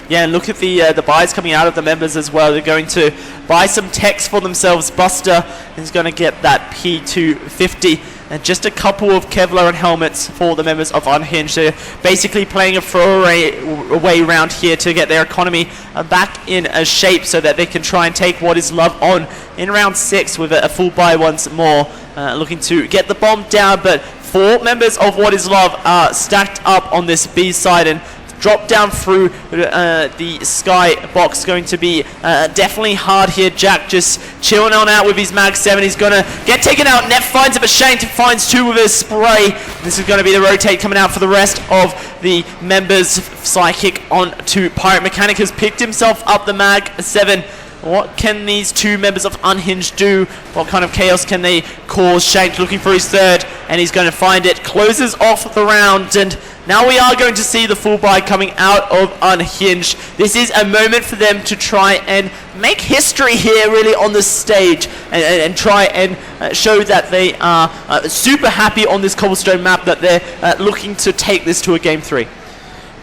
Yeah, and look at the buys coming out of the members as well. They're going to buy some techs for themselves. Buster is going to get that P250 and just a couple of Kevlar and helmets for the members of Unhinged. They're basically playing a throwaway round here to get their economy back in a shape so that they can try and take What Is Love on in round 6 with a full buy once more. Looking to get the bomb down, but 4 members of What Is Love are stacked up on this B side and drop down through the sky box. Going to be definitely hard here. Jack just chilling on out with his Mag 7. He's going to get taken out. Neff finds it, but Shank finds 2 with his spray. This is going to be the rotate coming out for the rest of the members. Psychic on to Pirate. Mechanic has picked himself up the Mag 7. What can these 2 members of Unhinged do? What kind of chaos can they cause? Shank looking for his 3rd, and he's going to find it. Closes off the round, and now we are going to see the full buy coming out of Unhinged. This is a moment for them to try and make history here really on the stage and try and show that they are super happy on this cobblestone map, that they're looking to take this to a game 3.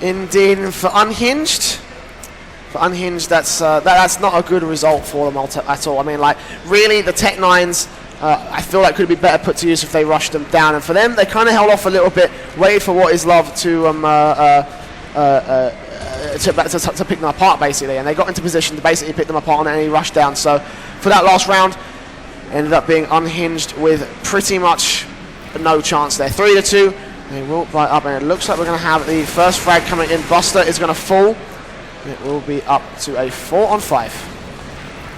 Indeed, for Unhinged, that's not a good result for them at all. I mean, like, really, the Tech 9s, I feel like could be better put to use if they rushed them down. And for them, they kind of held off a little bit, waited for What Is Love to pick them apart, basically. And they got into position to basically pick them apart on any rush down. So for that last round, ended up being Unhinged with pretty much no chance there. 3-2. They will buy up, and it looks like we're going to have the first frag coming in. Buster is going to fall. It will be up to a 4-on-5.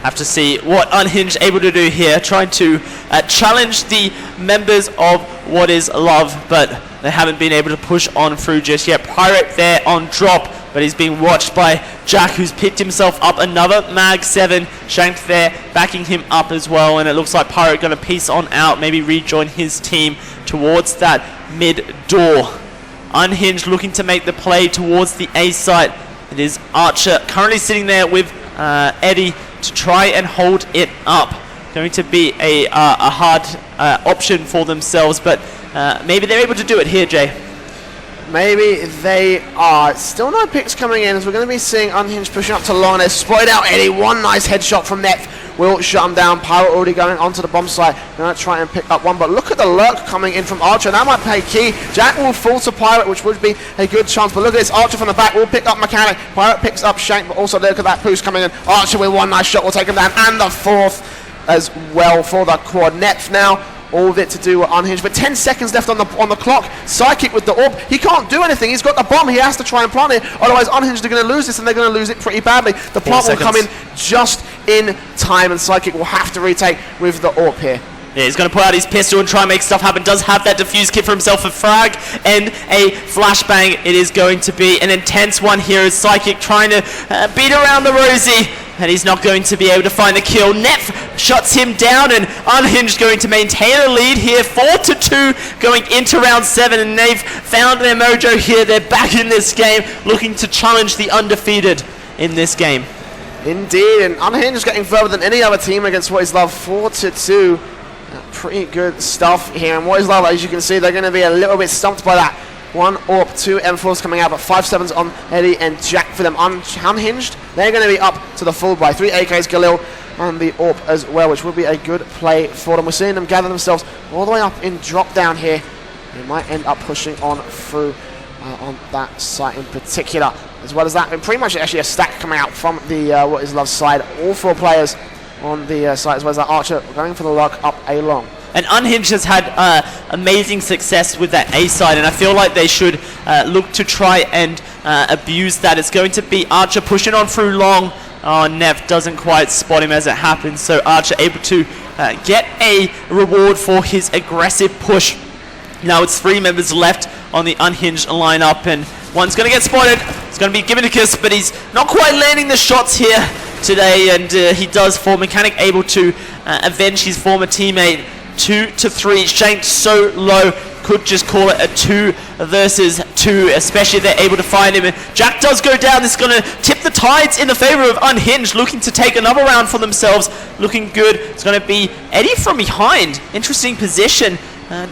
Have to see what Unhinged able to do here, trying to challenge the members of What Is Love, but they haven't been able to push on through just yet. Pirate there on drop, but he's being watched by Jack, who's picked himself up another Mag 7. Shank there backing him up as well, and it looks like Pirate going to piece on out, maybe rejoin his team towards that mid door. Unhinged looking to make the play towards the A site. It is Archer currently sitting there with Eddie to try and hold it up. Going to be a hard option for themselves, but maybe they're able to do it here, Jay. Maybe they are. Still no picks coming in, as we're going to be seeing Unhinged pushing up to long. They've spotted out Eddie. One nice headshot from Neff will shut him down. Pirate already going onto the bomb site. Going to try and pick up one, but look at the lurk coming in from Archer. That might pay key. Jack will fall to Pirate, which would be a good chance, but look at this. Archer from the back will pick up Mechanic. Pirate picks up Shank, but also look at that boost coming in. Archer with one nice shot will take him down, and the 4th as well for the quad. Neff now all of it to do with Unhinged, but 10 seconds left on the clock. Psychic with the orb. He can't do anything. He's got the bomb. He has to try and plant it. Otherwise, Unhinged are going to lose this, and they're going to lose it pretty badly. The plant will come in just in time, and Psychic will have to retake with the orb here. Yeah, he's going to pull out his pistol and try and make stuff happen. Does have that defuse kit for himself, a frag and a flashbang. It is going to be an intense one here as Psychic trying to beat around the Rosie, and he's not going to be able to find the kill. Neff shuts him down, and Unhinged going to maintain a lead here, 4-2 going into round 7, and they've found their mojo here. They're back in this game, looking to challenge the undefeated in this game. Indeed, and Unhinged getting further than any other team against What Is Love, 4-2. Pretty good stuff here, and What Is Love, as you can see, they're going to be a little bit stumped by that. 1 AWP, 2 M4s coming out, but 5 7s on Eddie and Jack for them. Unhinged, they're going to be up to the full buy. 3 AKs, Galil, and the AWP as well, which will be a good play for them. We're seeing them gather themselves all the way up in drop down here. They might end up pushing on through on that site in particular. As well as that, and pretty much actually a stack coming out from the What Is Love side. All 4 players on the site, as well as that Archer going for the lock up A long. And Unhinged has had amazing success with that A side, and I feel like they should look to try and abuse that. It's going to be Archer pushing on through long. Oh, Nev doesn't quite spot him as it happens, so Archer able to get a reward for his aggressive push. Now it's 3 members left on the Unhinged lineup, and one's going to get spotted. It's going to be given a kiss, but he's not quite landing the shots here today, and he does fall. Mechanic able to avenge his former teammate, 2-3. Shanked so low, could just call it a 2 versus 2, especially if they're able to find him. And Jack does go down. This is going to tip the tides in the favor of Unhinged, looking to take another round for themselves. Looking good. It's going to be Eddie from behind. Interesting position.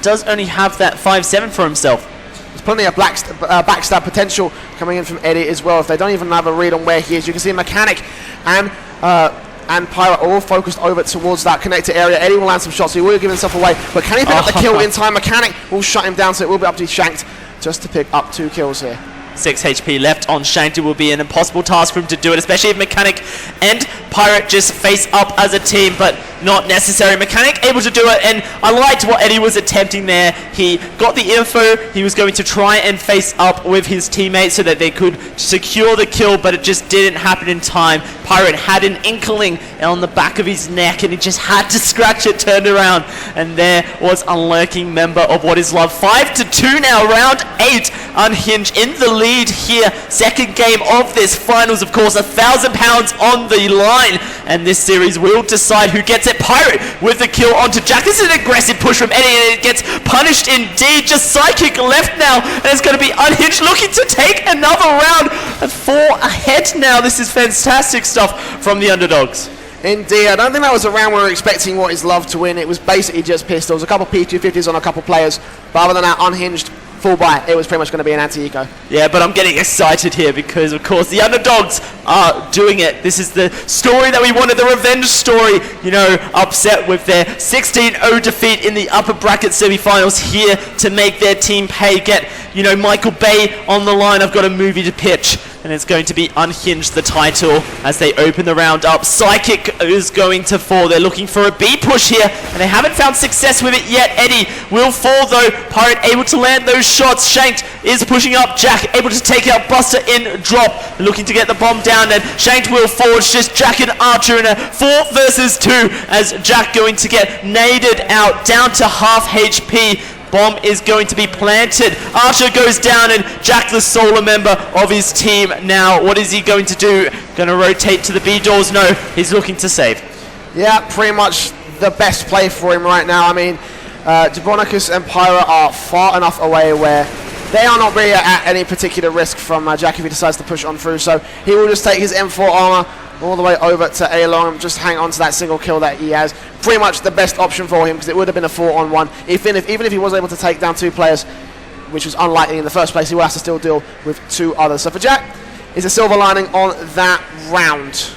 Does only have that 5-7 for himself. There's plenty of backstab potential coming in from Eddie as well. If they don't even have a read on where he is, you can see Mechanic and Pirate are all focused over towards that connector area. Eddie will land some shots, so he will give himself away. But can he pick up the kill in time? Mechanic will shut him down, so it will be up to Shanked just to pick up 2 kills here. 6 HP left on Shanked. It will be an impossible task for him to do it, especially if Mechanic and Pirate just face up as a team, but not necessary. Mechanic able to do it, and I liked what Eddie was attempting there. He got the info. He was going to try and face up with his teammates so that they could secure the kill, but it just didn't happen in time. Pirate had an inkling on the back of his neck, and he just had to scratch it, turned around, and there was a lurking member of What Is Love. 5-2 now, round 8. Unhinged in the lead here. Second game of this finals, of course, £1,000 on the line, and this series will decide who gets it. Pirate with the kill onto Jack. This is an aggressive push from Eddie, and it gets punished indeed. Just Psychic left now, and it's going to be Unhinged looking to take another round. 4 ahead now. This is fantastic stuff from the underdogs. Indeed, I don't think that was a round we were expecting What Is Love to win. It was basically just pistols, a couple P250s on a couple players, but other than that, Unhinged full buy. It was pretty much going to be an anti-eco. Yeah, but I'm getting excited here because, of course, the underdogs are doing it. This is the story that we wanted, the revenge story. You know, upset with their 16-0 defeat in the upper bracket semi-finals, here to make their team pay. Get, you know, Michael Bay on the line. I've got a movie to pitch, and it's going to be Unhinged, the title, as they open the round up. Psychic is going to fall. They're looking for a B push here, and they haven't found success with it yet. Eddie will fall, though. Pirate able to land those shots. Shanked is pushing up. Jack able to take out Buster in drop, looking to get the bomb down, and Shanked will fall. It's just Jack and Archer in a 4 versus 2, as Jack going to get naded out, down to half HP. Bomb is going to be planted. Archer goes down, and Jack, the solo member of his team now, what is he going to do? Going to rotate to the B doors? No, he's looking to save. Yeah, pretty much the best play for him right now. I mean, Jabonicus and Pyra are far enough away where they are not really at any particular risk from Jack if he decides to push on through. So he will just take his M4 armor all the way over to A-Long and just hang on to that single kill that he has. Pretty much the best option for him, because it would have been a 4-on-1. Even if he was able to take down 2 players, which was unlikely in the first place, he will have to still deal with 2 others. So for Jack, is a silver lining on that round.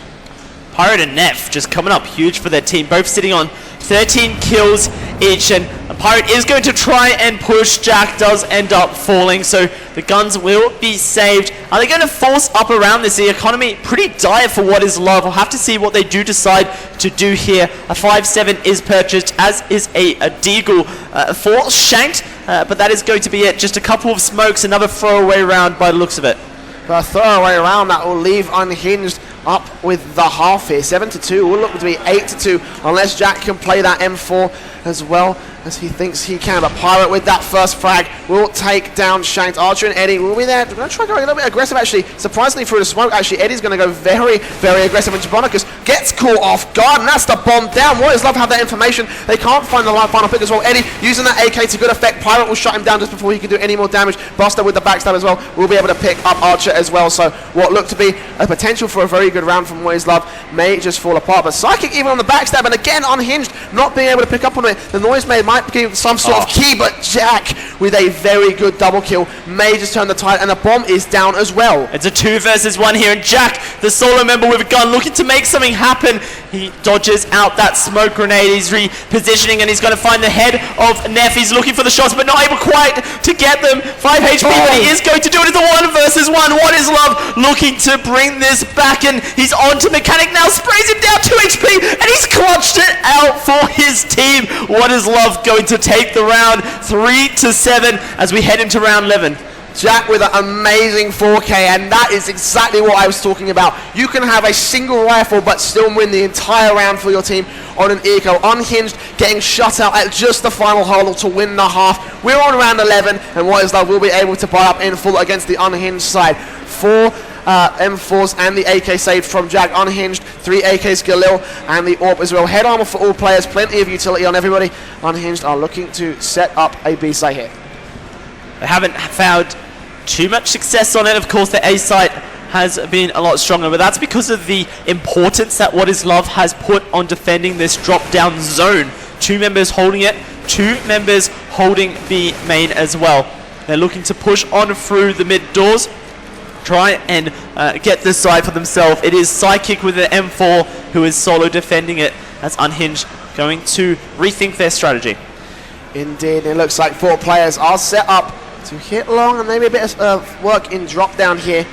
Pirate and Neff just coming up huge for their team, both sitting on 13 kills each, and Pirate is going to try and push. Jack does end up falling, so the guns will be saved. Are they going to force up around this? The economy pretty dire for What Is Love. We'll have to see what they do decide to do here. A 5-7 is purchased, as is a Deagle for Shanked, but that is going to be it. Just a couple of smokes, another throwaway round by the looks of it. A throwaway round that will leave Unhinged up with the half here. 7-2 will look to be 8-2 unless Jack can play that M4 as well as he thinks he can. But Pirate with that first frag will take down Shanked. Archer and Eddie will be there. We're going to try going a little bit aggressive, actually. Surprisingly, through the smoke, actually, Eddie's going to go very, very aggressive. And Jabonicus gets caught off guard, and that's the bomb down. What Is Love have that information. They can't find the final pick as well. Eddie using that AK to good effect. Pirate will shut him down just before he can do any more damage. Buster with the backstab as well will be able to pick up Archer as well. So what looked to be a potential for a very good round from What Is Love may just fall apart. But Psychic even on the backstab, and again Unhinged not being able to pick up on it. The noise might give some sort of key, but Jack with a very good double kill may just turn the tide, and the bomb is down as well. It's a 2 versus 1 here, and Jack, the solo member with a gun, looking to make something happen. He dodges out that smoke grenade. He's repositioning, and he's going to find the head of Neff. He's looking for the shots, but not able quite to get them. 5 HP, but he is going to do it. It's a 1 versus 1. What Is Love looking to bring this back, and he's on to Mechanic now. Sprays him down 2 HP, and he's clutched it out for his team. What Is Love going to take the round 3-7 as we head into round 11. Jack with an amazing 4K, and that is exactly what I was talking about. You can have a single rifle but still win the entire round for your team on an eco. Unhinged getting shut out at just the final hurdle to win the half. We're on round 11, and What Is Love will be able to buy up in full against the Unhinged side. For M4s and the AK saved from Jack. Unhinged, 3 AKs Galil and the AWP as well. Head armor for all players, plenty of utility on everybody. Unhinged are looking to set up a B site here. They haven't found too much success on it. Of course, the A site has been a lot stronger, but that's because of the importance that What Is Love has put on defending this drop-down zone. 2 members holding it, 2 members holding B main as well. They're looking to push on through the mid doors, try and get this side for themselves. It is Psychic with the M4 who is solo defending it. That's Unhinged going to rethink their strategy. Indeed, it looks like 4 players are set up to hit long and maybe a bit of work in drop down here.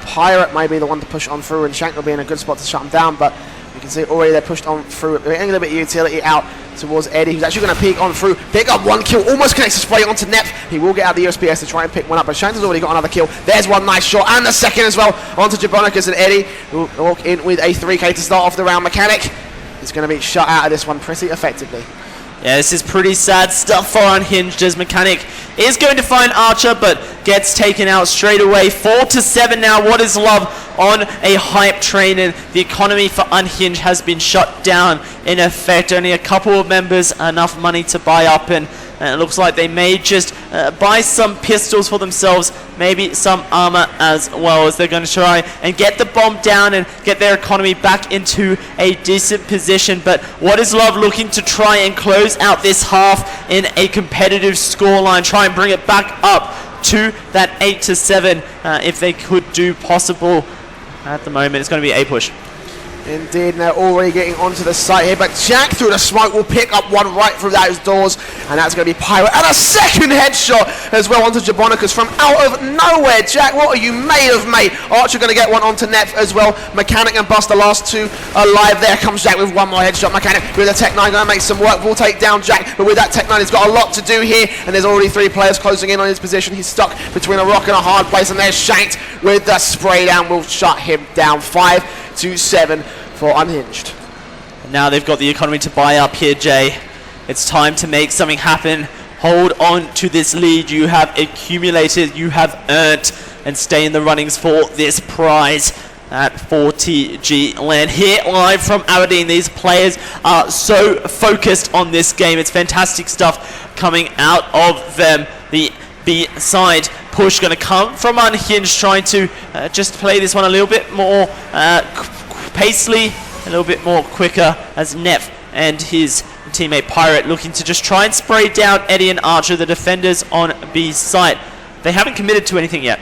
Pirate may be the one to push on through, and Shank will be in a good spot to shut him down, but you can see already they're pushed on through. They're getting a little bit of utility out towards Eddie, who's actually going to peek on through, pick up 1 kill, almost connects the spray onto Nep. He will get out the USPS to try and pick one up, but Shank has already got another kill. There's 1 nice shot, and the second as well onto Jabonicus, and Eddie will walk in with a 3K to start off the round. Mechanic is going to be shut out of this one pretty effectively. Yeah, this is pretty sad stuff for Unhinged, as Mechanic is going to find Archer, but gets taken out straight away. 4-7 now. What Is Love on a hype train, and the economy for Unhinged has been shut down in effect. Only a couple of members, enough money to buy up, and it looks like they may just buy some pistols for themselves, maybe some armor as well, as they're going to try and get the bomb down and get their economy back into a decent position. But What Is Love looking to try and close out this half in a competitive scoreline, try and bring it back up to that 8-7 if they could do possible. At the moment, it's going to be a push. Indeed, and they're already getting onto the site here, but Jack through the smoke will pick up 1 right through those doors, and that's going to be Pirate, and a second headshot as well onto Jabonicus from out of nowhere. Jack, what are you made of, mate? Archer going to get 1 onto Nep as well. Mechanic and Buster, last 2 alive. There comes Jack with 1 more headshot. Mechanic with a Tech 9 going to make some work. Will take down Jack, but with that Tech 9 he's got a lot to do here, and there's already 3 players closing in on his position. He's stuck between a rock and a hard place, and there's Shanked with the spray down. Will shut him down. 5-7 for Unhinged. Now they've got the economy to buy up here, Jay. It's time to make something happen. Hold on to this lead you have accumulated, you have earned, and stay in the runnings for this prize at 40G land. Here live from Aberdeen, these players are so focused on this game. It's fantastic stuff coming out of them. The B side push going to come from Unhinged, trying to just play this one a little bit more pacely, a little bit more quicker, as Nep and his teammate Pirate looking to just try and spray down Eddie and Archer, the defenders on B site. They haven't committed to anything yet.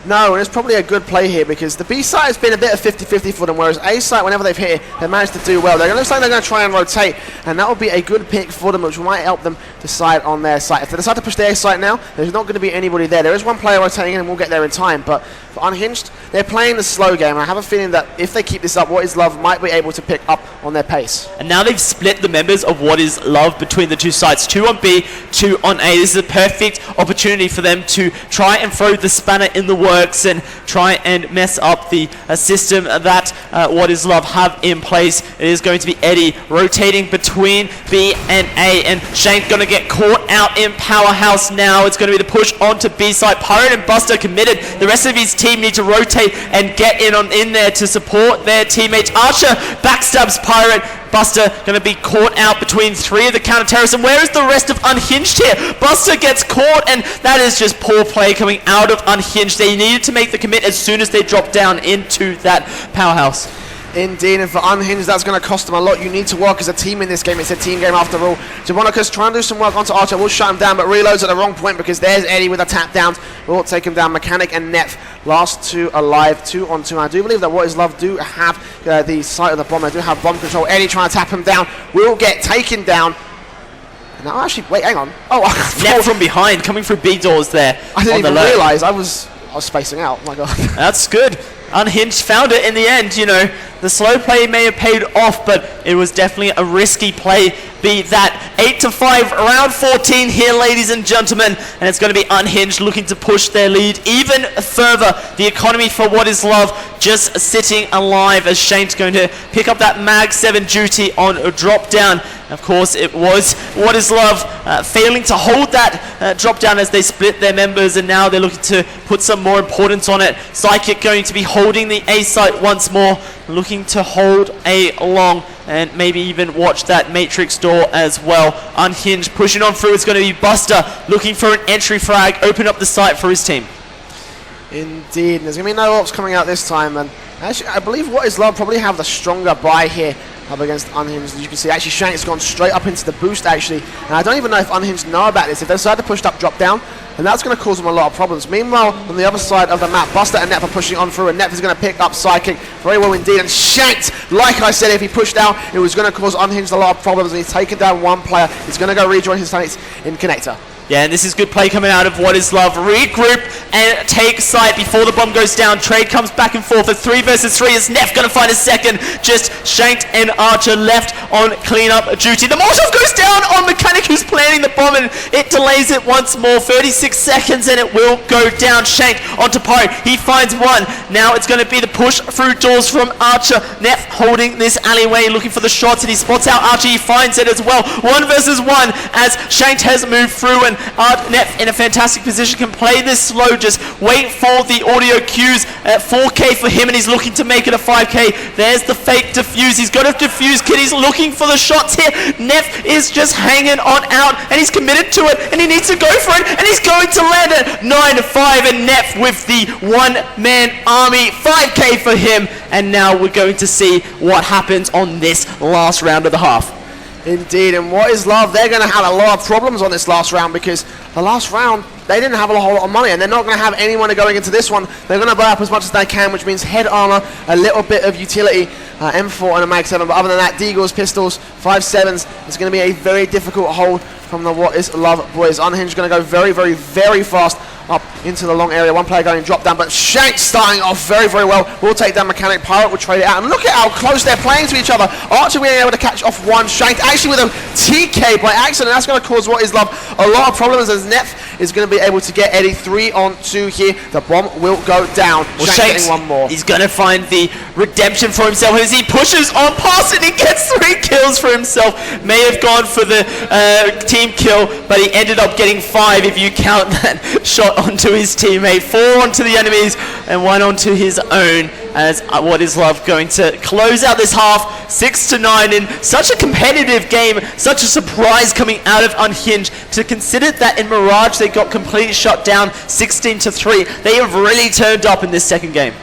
No, and it's probably a good play here because the B side has been a bit of 50-50 for them, whereas A side, whenever they've hit it, they managed to do well. It looks like they're going to try and rotate, and that will be a good pick for them, which might help them decide on their site. If they decide to push their site now, there's not going to be anybody there. There is 1 player rotating in, and we'll get there in time, but for Unhinged, they're playing the slow game, and I have a feeling that if they keep this up, What Is Love might be able to pick up on their pace. And now they've split the members of What Is Love between the 2 sides, 2 on B, 2 on A. This is a perfect opportunity for them to try and throw the spanner in the works and try and mess up the system that What Is Love have in place. It is going to be Eddie rotating between B and A, and Shank going to get caught out in Powerhouse now. It's going to be the push onto B side. Pirate and Buster committed. The rest of his team need to rotate and get in there to support their teammates. Archer backstabs Pirate. Buster going to be caught out between 3 of the counter-terrorists. And where is the rest of Unhinged here? Buster gets caught, and that is just poor play coming out of Unhinged. They needed to make the commit as soon as they dropped down into that Powerhouse. Indeed, and for Unhinged, that's going to cost them a lot. You need to work as a team in this game. It's a team game after all. Jabonicus trying to do some work onto Archer. Will shut him down, but reloads at the wrong point because there's Eddie with a tap down. Will take him down. Mechanic and Nep, last 2 alive, 2 on 2. I do believe that What Is Love do have the site of the bomb. They do have bomb control. Eddie trying to tap him down. Will get taken down. Now, actually, wait, hang on. Oh, Nep from behind, coming through B doors there. I didn't even realise. I was spacing out. Oh my God. That's good. Unhinged found it in the end, you know. the slow play may have paid off, but it was definitely a risky play. Be that 8-5, round 14 here, ladies and gentlemen, and it's going to be Unhinged looking to push their lead even further. The economy for What Is Love just sitting alive as Shane's going to pick up that Mag 7 duty on a drop down. Of course, it was What Is Love failing to hold that drop down as they split their members, and now they're looking to put some more importance on it. Psychic going to be holding the A site once more, looking to hold A long and maybe even watch that Matrix door as well. Unhinged pushing on through. It's going to be Buster looking for an entry frag, open up the site for his team. Indeed, and there's going to be no ops coming out this time, and actually I believe What Is Love probably have the stronger buy here up against Unhinged. As you can see, actually Shank's gone straight up into the boost actually, and I don't even know if Unhinged know about this. If they decide to push up drop down, and that's going to cause them a lot of problems. Meanwhile, on the other side of the map, Buster and Nep are pushing on through, and Nep is going to pick up Psychic very well indeed, and Shanked, like I said, if he pushed out, it was going to cause Unhinged a lot of problems, and he's taken down one player. He's going to go rejoin his teammates in Connector. Yeah, and this is good play coming out of What Is Love. Regroup and take site before the bomb goes down. Trade comes back and forth. A 3 versus 3 is Neff going to find a second. Just Shanked and Archer left on cleanup duty. The Molotov goes down on Mechanic, who's planting the bomb, and it delays it once more. 36 seconds and it will go down. Shanked onto Pirate. He finds one. Now it's going to be the push through doors from Archer. Neff holding this alleyway, looking for the shots, and he spots out Archer. He finds it as well. 1 versus 1 as Shanked has moved through, and Neff in a fantastic position, can play this slow, just wait for the audio cues at 4K for him, and he's looking to make it a 5K. There's the fake defuse. He's got to defuse kid. He's looking for the shots here. Neff is just hanging on out, and he's committed to it, and he needs to go for it, and he's going to land it. 9-5, and Neff with the one-man army. 5K for him, and now we're going to see what happens on this last round of the half. Indeed, and What Is Love, they're going to have a lot of problems on this last round, because the last round, they didn't have a whole lot of money, and they're not going to have any money going into this one. They're going to buy up as much as they can, which means head armor, a little bit of utility, M4 and a Mag 7, but other than that, Deagles, pistols, 5.7s, it's going to be a very difficult hold from the What Is Love boys. Unhinged going to go very, very, very fast up into the long area. One player going drop down, but Shank starting off very, very well. We'll take down Mechanic. Pirate will trade it out, and look at how close they're playing to each other. Archer being able to catch off one. Shank actually with a TK by accident. That's going to cause What Is Love a lot of problems, as Neff is going to be able to get Eddie 3-on-2 here. The bomb will go down. Well, Shank's getting one more. He's going to find the redemption for himself as he pushes on past it. He gets 3 kills for himself. May have gone for the team kill, but he ended up getting 5 if you count that shot onto his teammate. 4 onto the enemies and 1 onto his own, as What Is Love going to close out this half 6-9 in such a competitive game. Such a surprise coming out of Unhinged, to consider that in Mirage they got completely shut down 16-3. They have really turned up in this second game.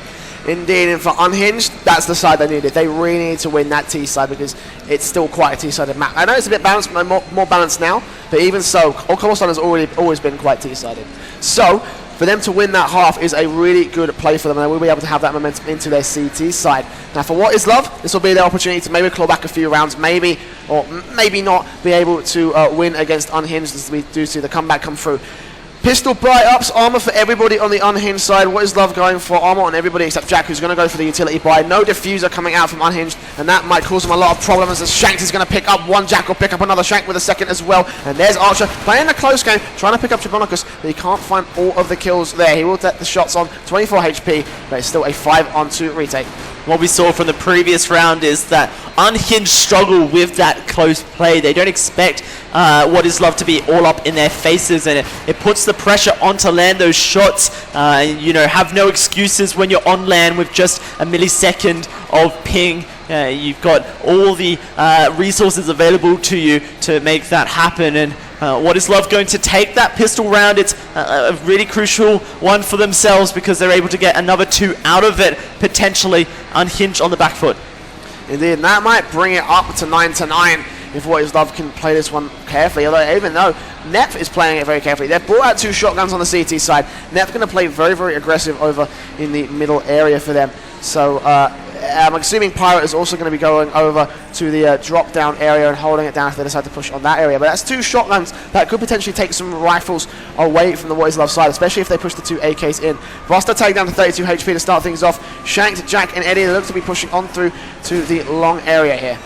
Indeed, and for Unhinged, that's the side they needed. They really need to win that T side, because it's still quite a T-sided map. I know it's a bit balanced, more balanced now, but even so, Cobblestone has always been quite T-sided. So, for them to win that half is a really good play for them, and they will be able to have that momentum into their CT side. Now, for What Is Love, this will be their opportunity to maybe claw back a few rounds, maybe, or maybe not, be able to win against Unhinged, as we do see the comeback come through. Pistol bright ups, armor for everybody on the Unhinged side. What Is Love going for armor on everybody except Jack, who's going to go for the utility buy. No diffuser coming out from Unhinged, and that might cause him a lot of problems, as Shanks is going to pick up one Jack, will pick up another Shank with a second as well. And there's Archer playing a close game, trying to pick up Tribonicus, but he can't find all of the kills there. He will take the shots on 24 HP, but it's still a 5-on-2 retake. What we saw from the previous round is that Unhinged struggle with that close play. They don't expect What Is Love to be all up in their faces, and it puts the pressure on to land those shots. You know, have no excuses when you're on land with just a millisecond of ping. You've got all the resources available to you to make that happen, and What Is Love going to take that pistol round? It's a really crucial one for themselves, because they're able to get another 2 out of it, potentially. Unhinged on the back foot. Indeed, and that might bring it up to 9-9 if What Is Love can play this one carefully, although even though Nep is playing it very carefully. They've brought out 2 shotguns on the CT side. Nep's going to play very, very aggressive over in the middle area for them. So I'm assuming Pirate is also going to be going over to the drop-down area and holding it down if they decide to push on that area. But that's 2 shotguns that could potentially take some rifles away from the What Is Love side, especially if they push the 2 AKs in. Buster tagged down to 32 HP to start things off. Shanked, Jack, and Eddie look to be pushing on through to the long area here.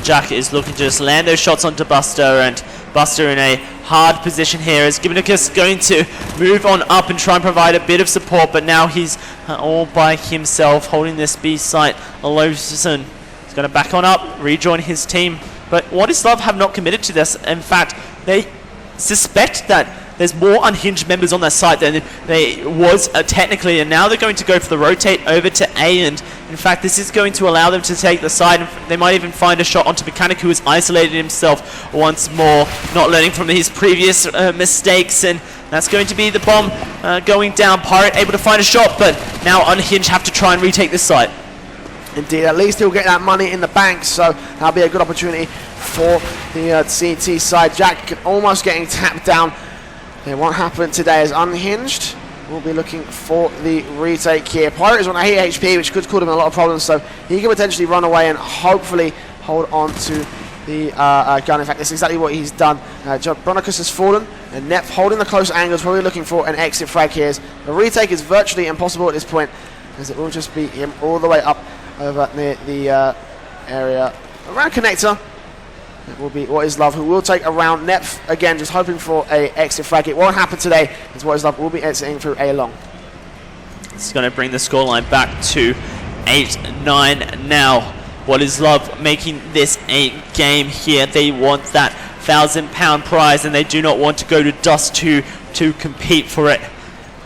Jack is looking to just land those shots onto Buster, and Buster in a hard position here as Gibnicus going to move on up and try and provide a bit of support, but now he's all by himself holding this B site. Aloysius is going to back on up, rejoin his team, but What Is Love have not committed to this. In fact, they suspect that there's more Unhinged members on their site than there was technically, and now they're going to go for the rotate over to A, and in fact this is going to allow them to take the side, and they might even find a shot onto Mechanic, who has isolated himself once more, not learning from his previous mistakes, and that's going to be the bomb going down. Pirate able to find a shot, but now Unhinged have to try and retake this site. Indeed, at least he'll get that money in the bank, so that'll be a good opportunity for the CT side. Jack almost getting tapped down. What happened today is Unhinged will be looking for the retake here. Pirate is on 8 HP, which could cause him a lot of problems, so he can potentially run away and hopefully hold on to the gun. In fact, that's exactly what he's done. Bronicus has fallen, and Nep holding the close angles, probably looking for an exit frag here. The retake is virtually impossible at this point, as it will just be him all the way up over near the area around connector. It will be What Is Love, who will take around. Neph, again, just hoping for a exit frag. It won't happen today, as What Is Love will be exiting through A long. It's going to bring the scoreline back to 8-9 now. What Is Love making this a game here. They want that £1,000 prize, and they do not want to go to Dust 2 to compete for it.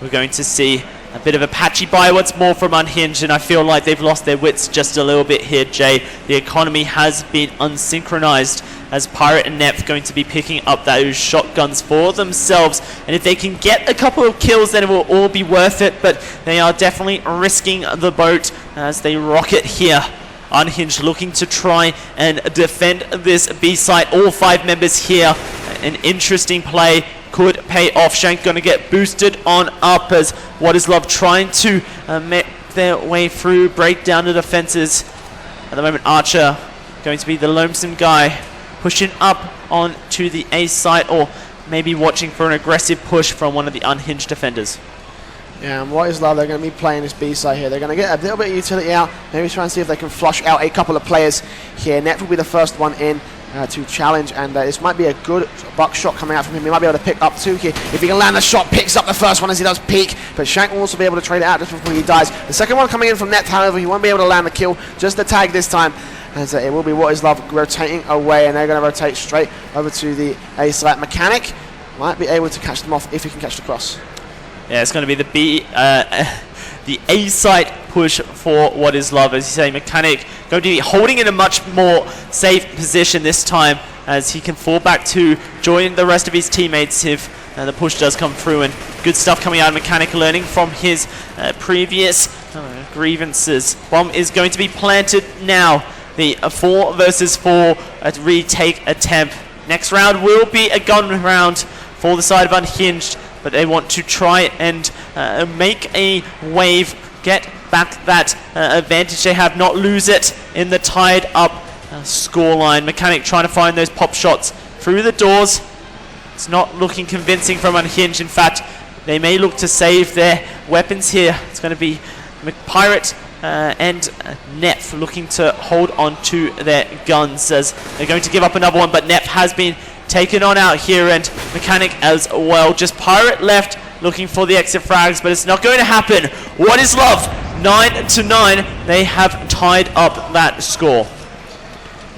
We're going to see a bit of a patchy buy once more from Unhinged, and I feel like they've lost their wits just a little bit here, Jay. The economy has been unsynchronized, as Pirate and Neph going to be picking up those shotguns for themselves, and if they can get a couple of kills, then it will all be worth it, but they are definitely risking the boat as they rocket here. Unhinged looking to try and defend this B site. All 5 members here. An interesting play could pay off. Shank going to get boosted on up as What Is Love trying to make their way through, break down the defenses. At the moment, Archer going to be the lonesome guy, pushing up on to the A site, or maybe watching for an aggressive push from one of the Unhinged defenders. Yeah, and What Is Love, they're going to be playing this B side here. They're going to get a little bit of utility out, maybe try and see if they can flush out a couple of players here. Net will be the first one in to challenge, and this might be a good buckshot coming out from him. He might be able to pick up 2 here. If he can land the shot, picks up the first one as he does peek, but Shank will also be able to trade it out just before he dies. The second one coming in from Net, however, he won't be able to land the kill, just the tag this time, as it will be What Is Love rotating away, and they're going to rotate straight over to the A site. Mechanic might be able to catch them off if he can catch the cross. Yeah, it's going to be the A site push for What Is Love. As you say, Mechanic going to be holding in a much more safe position this time, as he can fall back to join the rest of his teammates if the push does come through. And good stuff coming out of Mechanic, learning from his previous grievances. Bomb is going to be planted now. The 4 versus 4 retake attempt. Next round will be a gun round for the side of Unhinged, but they want to try and make a wave, get back that advantage they have, not lose it in the tied up scoreline. Mechanic trying to find those pop shots through the doors. It's not looking convincing from Unhinged. In fact, they may look to save their weapons here. It's going to be Pirate and Neph looking to hold on to their guns, as they're going to give up another one, but Neph has been taken on out here, and Mechanic as well. Just Pirate left looking for the exit frags, but it's not going to happen. What Is Love? 9-9. They have tied up that score.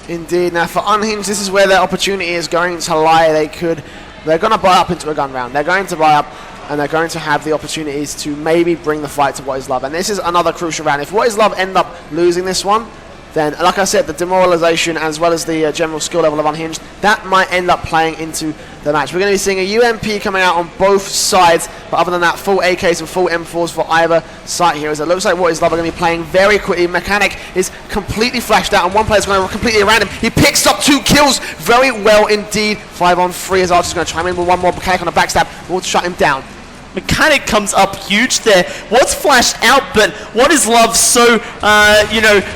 Indeed. Now for Unhinged, this is where their opportunity is going to lie. They're going to buy up into a gun round. They're going to buy up, and they're going to have the opportunities to maybe bring the fight to What Is Love. And this is another crucial round. If What Is Love end up losing this one, then, like I said, the demoralization as well as the general skill level of Unhinged, that might end up playing into the match. We're going to be seeing a UMP coming out on both sides, but other than that, full AKs and full M4s for either side here, as it looks like What Is Love are going to be playing very quickly. Mechanic is completely flashed out, and one player's going to completely around him. He picks up 2 kills very well indeed. 5 on 3 as Archer's going to chime in with one more. Mechanic on a backstab will shut him down. Mechanic comes up huge there. Was flashed out, but What Is Love so,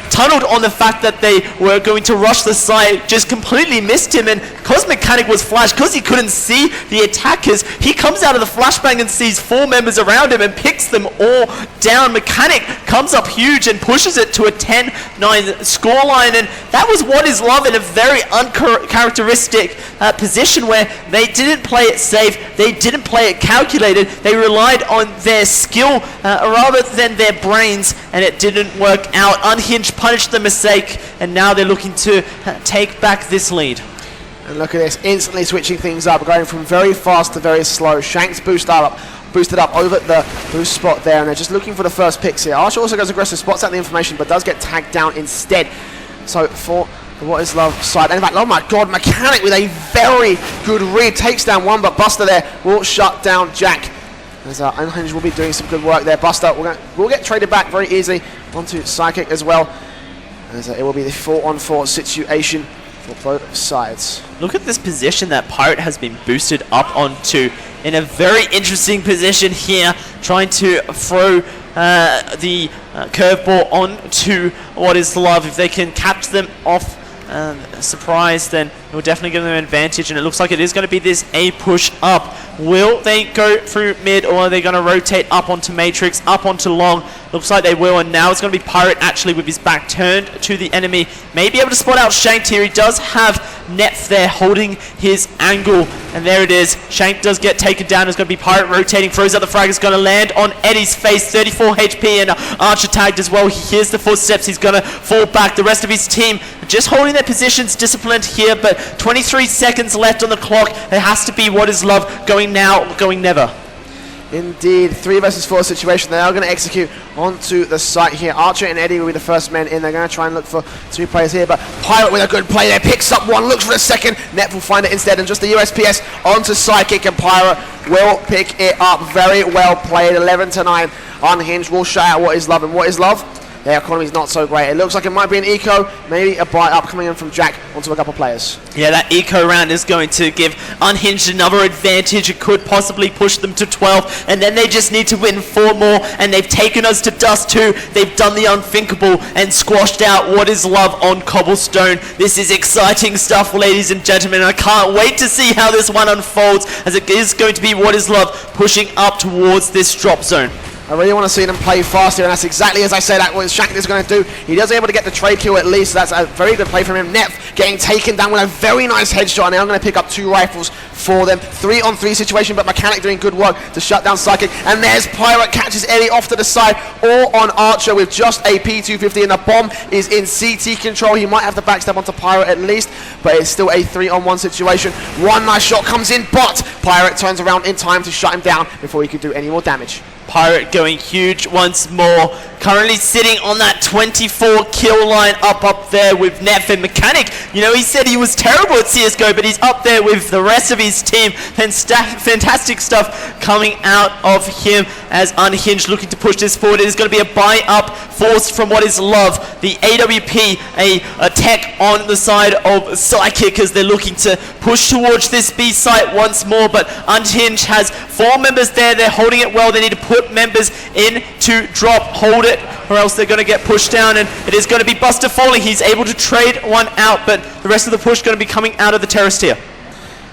tunneled on the fact that they were going to rush the site, just completely missed him. And because Mechanic was flashed, because he couldn't see the attackers, he comes out of the flashbang and sees 4 members around him and picks them all down. Mechanic comes up huge and pushes it to a 10-9 scoreline. And that was What Is Love in a very uncharacteristic position where they didn't play it safe, they didn't play it calculated, they relied on their skill rather than their brains, and it didn't work out. Unhinged punished the mistake, and now they're looking to take back this lead. And look at this, instantly switching things up, going from very fast to very slow. Shanks boosted up over the boost spot there, and they're just looking for the first picks here. Archer also goes aggressive, spots out the information, but does get tagged down instead. So for the What Is Love side, and in fact, oh my god, Mechanic with a very good read, takes down one, but Buster there will shut down Jack. As Unhinged will be doing some good work there. Buster will get traded back very easily onto Psychic as well, as it will be the 4-on-4 situation for both sides. Look at this position that Pirate has been boosted up onto, in a very interesting position here, trying to throw the curveball onto What Is Love. If they can catch them off surprise, then it will definitely give them an advantage, and it looks like it is going to be this A push up. Will they go through mid, or are they going to rotate up onto Matrix, up onto Long? Looks like they will, and now it's going to be Pirate actually with his back turned to the enemy. May be able to spot out Shanked here. He does have Netf there holding his angle, and there it is. Shank does get taken down. It's going to be Pirate rotating, throws out the frag. It's going to land on Eddie's face, 34 HP, and Archer tagged as well. He hears the footsteps. He's going to fall back. The rest of his team just holding their positions, disciplined here, but 23 seconds left on the clock. It has to be What Is Love, going now, going never. Indeed, 3 versus 4 situation. They are going to execute onto the site here. Archer and Eddie will be the first men in. They're going to try and look for 2 players here, but Pirate with a good play there, picks up one, looks for the second. Net will find it instead, and just the USPS onto Psychic, and Pirate will pick it up. Very well played, 11-9. Unhinged will shout out What Is Love, and What Is Love? Their economy is not so great. It looks like it might be an eco, maybe a buy up coming in from Jack onto a couple players. Yeah, that eco round is going to give Unhinged another advantage. It could possibly push them to 12, and then they just need to win 4 more, and they've taken us to dust too. They've done the unthinkable and squashed out What Is Love on Cobblestone. This is exciting stuff, ladies and gentlemen. I can't wait to see how this one unfolds, as it is going to be What Is Love pushing up towards this drop zone. I really want to see them play faster, and that's exactly as I said that what Shank is going to do. He does able to get the trade kill at least, so that's a very good play from him. Netf getting taken down with a very nice headshot, and now I'm going to pick up 2 rifles for them. 3-on-3 situation, but Mechanic doing good work to shut down Psychic, and there's Pirate, catches Eddie off to the side, all on Archer with just a P250, and the bomb is in CT control. He might have to backstab onto Pirate at least, but it's still a 3-on-1 situation. One nice shot comes in, but Pirate turns around in time to shut him down before he could do any more damage. Pirate going huge once more. Currently sitting on that 24 kill line up there with Netf and Mechanic. You know, he said he was terrible at CSGO, but he's up there with the rest of his team. Fantastic stuff coming out of him as Unhinged looking to push this forward. It is going to be a buy up forced from What Is Love. The AWP, a tech on the side of Psychic as they're looking to push towards this B site once more, but Unhinged has 4 members there. They're holding it well. They need to put members in to drop, hold it, or else they're going to get pushed down, and it is going to be Buster falling. He's able to trade one out, but the rest of the push going to be coming out of the terrace here.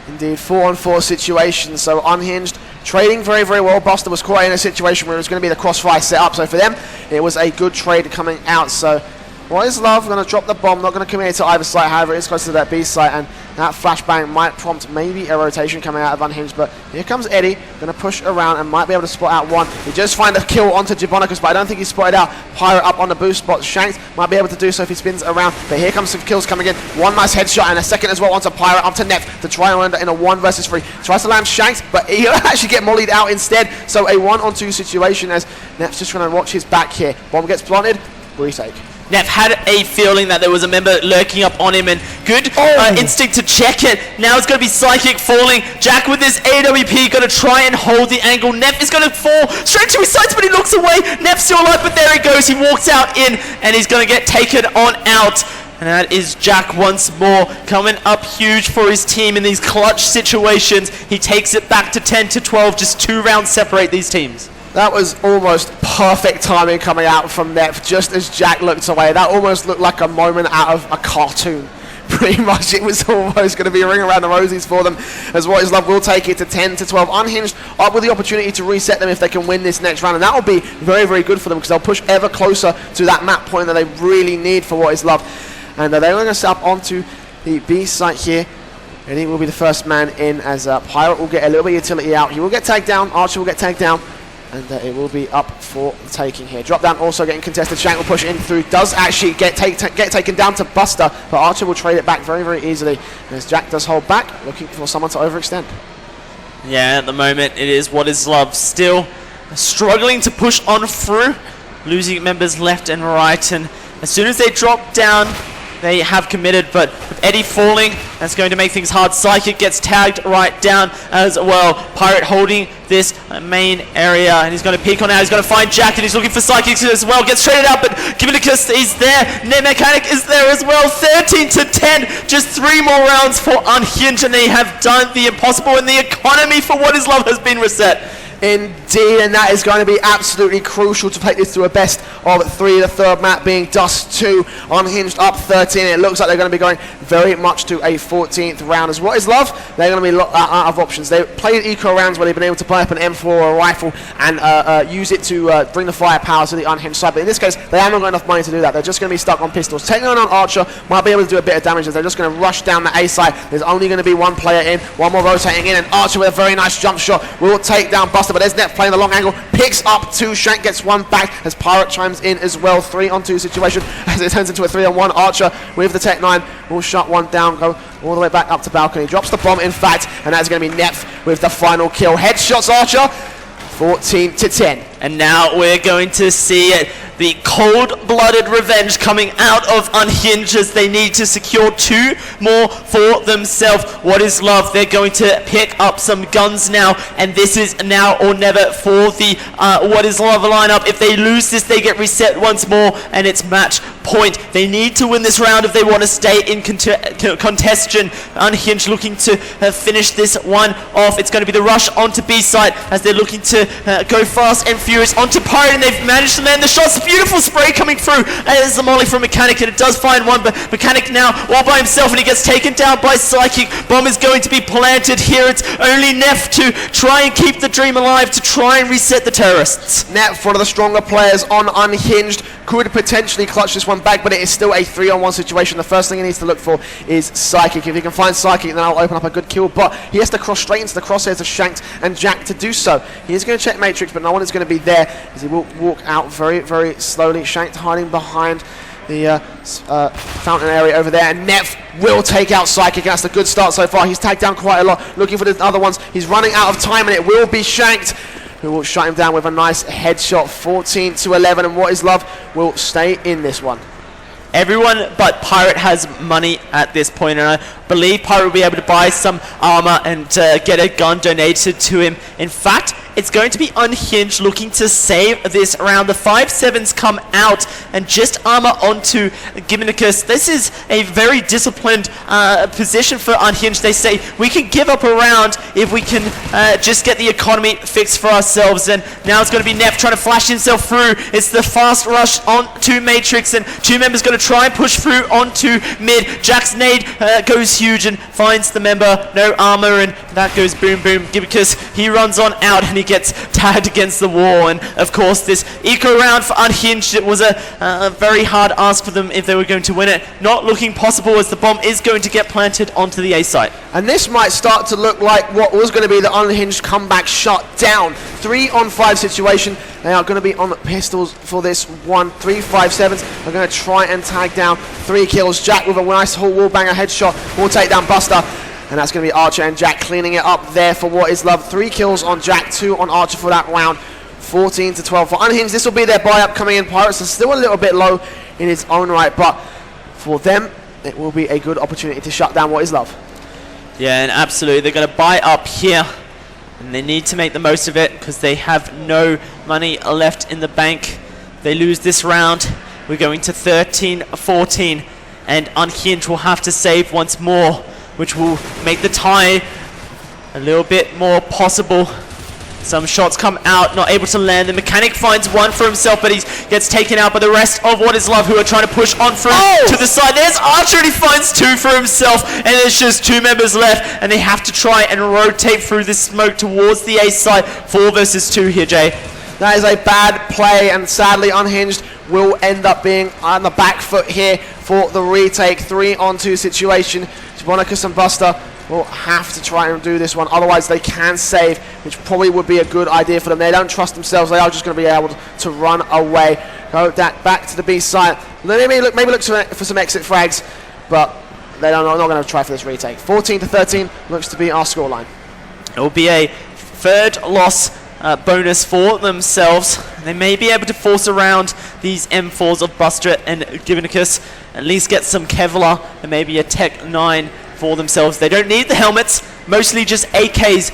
Indeed, 4-on-4 situation, so Unhinged trading very, very well. Buster was quite in a situation where it was going to be the crossfire set up, so for them, it was a good trade coming out. So What Is Love going to drop the bomb, not going to commit to either site, however it is close to that B site, and that flashbang might prompt maybe a rotation coming out of Unhinged, but here comes Eddie, going to push around and might be able to spot out one. He just find a kill onto Jabonicus, but I don't think he spotted out Pirate up on the boost spot. Shanks might be able to do so if he spins around, but here comes some kills coming in. One nice headshot and a second as well onto Pirate, up to Netf to try and land in a 1 versus 3. Tries to land Shanks, but he'll actually get mollied out instead, so a 1-on-2 situation as Netf's just trying to watch his back here. Bomb gets planted, retake. Netf had a feeling that there was a member lurking up on him, and good instinct to check it. Now it's going to be Psychic falling. Jack with his AWP going to try and hold the angle. Netf is going to fall straight to his sights, but he looks away. Netf's still alive, but there he goes. He walks out in, and he's going to get taken on out. and that is Jack once more coming up huge for his team in these clutch situations. He takes it back to 10-12, just 2 rounds separate these teams. That was almost perfect timing coming out from Nep, just as Jack looked away. That almost looked like a moment out of a cartoon. Pretty much, it was almost going to be a ring around the rosies for them, as What Is Love will take it to 10-12. Unhinged up with the opportunity to reset them if they can win this next round, and that will be very, very good for them because they'll push ever closer to that map point that they really need for What Is Love. And they're going to set up onto the B site here, and he will be the first man in as Pirate will get a little bit of utility out. He will get tagged down, Archer will get tagged down, and it will be up for taking here. Drop down also getting contested. Shank will push in through. Does actually get taken down to Buster, but Archer will trade it back very, very easily as Jack does hold back, looking for someone to overextend. Yeah, at the moment it is What Is Love still struggling to push on through, losing members left and right, and as soon as they drop down, they have committed, but with Eddie falling, that's going to make things hard. Psychic gets tagged right down as well. Pirate holding this main area, and he's going to peek on out. He's going to find Jack, and he's looking for Psychic as well. Gets traded out, but Givinicus is there. Mechanic is there as well. 13-10. Just 3 more rounds for Unhinged, and they have done the impossible, and the economy for What Is Love has been reset. Indeed, and that is going to be absolutely crucial to take this to a best of 3. The third map being Dust 2, Unhinged up 13. It looks like they're going to be going very much to a 14th round. As What Is Love, they're going to be out of options. They played eco rounds where they've been able to buy up an M4 or a rifle and use it to bring the firepower to the Unhinged side. But in this case, they haven't got enough money to do that. They're just going to be stuck on pistols. Taking on Archer might be able to do a bit of damage as they're just going to rush down the A side. There's only going to be 1 player in, 1 more rotating in, and Archer with a very nice jump shot will take down Buster. But there's Nep playing the long angle, picks up 2, Shank gets 1 back as Pirate chimes in as well. 3-on-2 situation as it turns into a 3-on-1. Archer with the Tech 9 will shut 1 down, go all the way back up to balcony, drops the bomb in fact, and that's going to be Nep with the final kill. Headshots Archer, 14-10. And now we're going to see it. The cold-blooded revenge coming out of Unhinged as they need to secure 2 more for themselves. What Is Love? They're going to pick up some guns now, and this is now or never for the What Is Love lineup. If they lose this, they get reset once more, and it's match point. They need to win this round if they want to stay in contention. Unhinged looking to finish this one off. It's going to be the rush onto B side as they're looking to go fast and furious onto Pirate, and they've managed to land the shots. Beautiful spray coming through as the molly from Mechanic, and it does find one, but Mechanic now all by himself, and he gets taken down by Psychic. Bomb is going to be planted here. It's only Neff to try and keep the dream alive, to try and reset the terrorists. Neff, one of the stronger players on Unhinged, could potentially clutch this one back, but it is still a 3-on-1 situation. The first thing he needs to look for is Psychic. If he can find Psychic, then that'll open up a good kill, but he has to cross straight into the crosshairs of Shanked and Jack to do so. He is going to check Matrix, but no one is going to be there as he will walk out very, very slowly. Shanked hiding behind the fountain area over there, and Neff will take out Psychic. That's a good start so far. He's tagged down quite a lot, looking for the other ones. He's running out of time, and it will be Shanked who will shut him down with a nice headshot. 14-11, and What Is Love will stay in this one. Everyone but Pirate has money at this point, and I believe Pirate will be able to buy some armor and get a gun donated to him. In fact, it's going to be Unhinged looking to save this round. The 5-7s come out and just armor onto Givinicus. This is a very disciplined position for Unhinged. They say we can give up a round if we can just get the economy fixed for ourselves. And now it's going to be Neff trying to flash himself through. It's the fast rush onto Matrix, and 2 members going to try and push through onto mid. Jack's nade goes huge and finds the member. No armor, and that goes boom boom. Givinicus, he runs on out, and he gets tagged against the wall. And of course, this eco round for Unhinged, it was a very hard ask for them if they were going to win it. Not looking possible as the bomb is going to get planted onto the A site. And this might start to look like what was going to be the Unhinged comeback shut down. 3-on-5 situation. They are going to be on pistols for this one. 3 5-7s are going to try and tag down 3 kills. Jack with a nice wall banger headshot will take down Buster. And that's going to be Archer and Jack cleaning it up there for What Is Love. 3 kills on Jack, 2 on Archer for that round. 14-12 for Unhinged. This will be their buy-up coming in. Pirates are still a little bit low in its own right, but for them, it will be a good opportunity to shut down What Is Love. Yeah, and absolutely. They're going to buy up here, and they need to make the most of it because they have no money left in the bank. They lose this round. We're going to 13-14. and Unhinged will have to save once more, which will make the tie a little bit more possible. Some shots come out, not able to land. The Mechanic finds one for himself, but he gets taken out by the rest of What Is Love, who are trying to push on through to the side. There's Archer, and he finds two for himself, and there's just two members left, and they have to try and rotate through this smoke towards the A side. 4 versus 2 here, Jay. That is a bad play, and sadly Unhinged will end up being on the back foot here for the retake. 3-on-2 situation. Jabonicus and Buster will have to try and do this one, otherwise they can save, which probably would be a good idea for them. They don't trust themselves, they are just going to be able to run away. Go back to the B side. Maybe look for some exit frags, but they're not going to try for this retake. 14-13 looks to be our scoreline. It will be a third loss bonus for themselves. They may be able to force around these M4s of Buster and Givinicus, at least get some Kevlar and maybe a Tech 9 for themselves. They don't need the helmets, mostly just AKs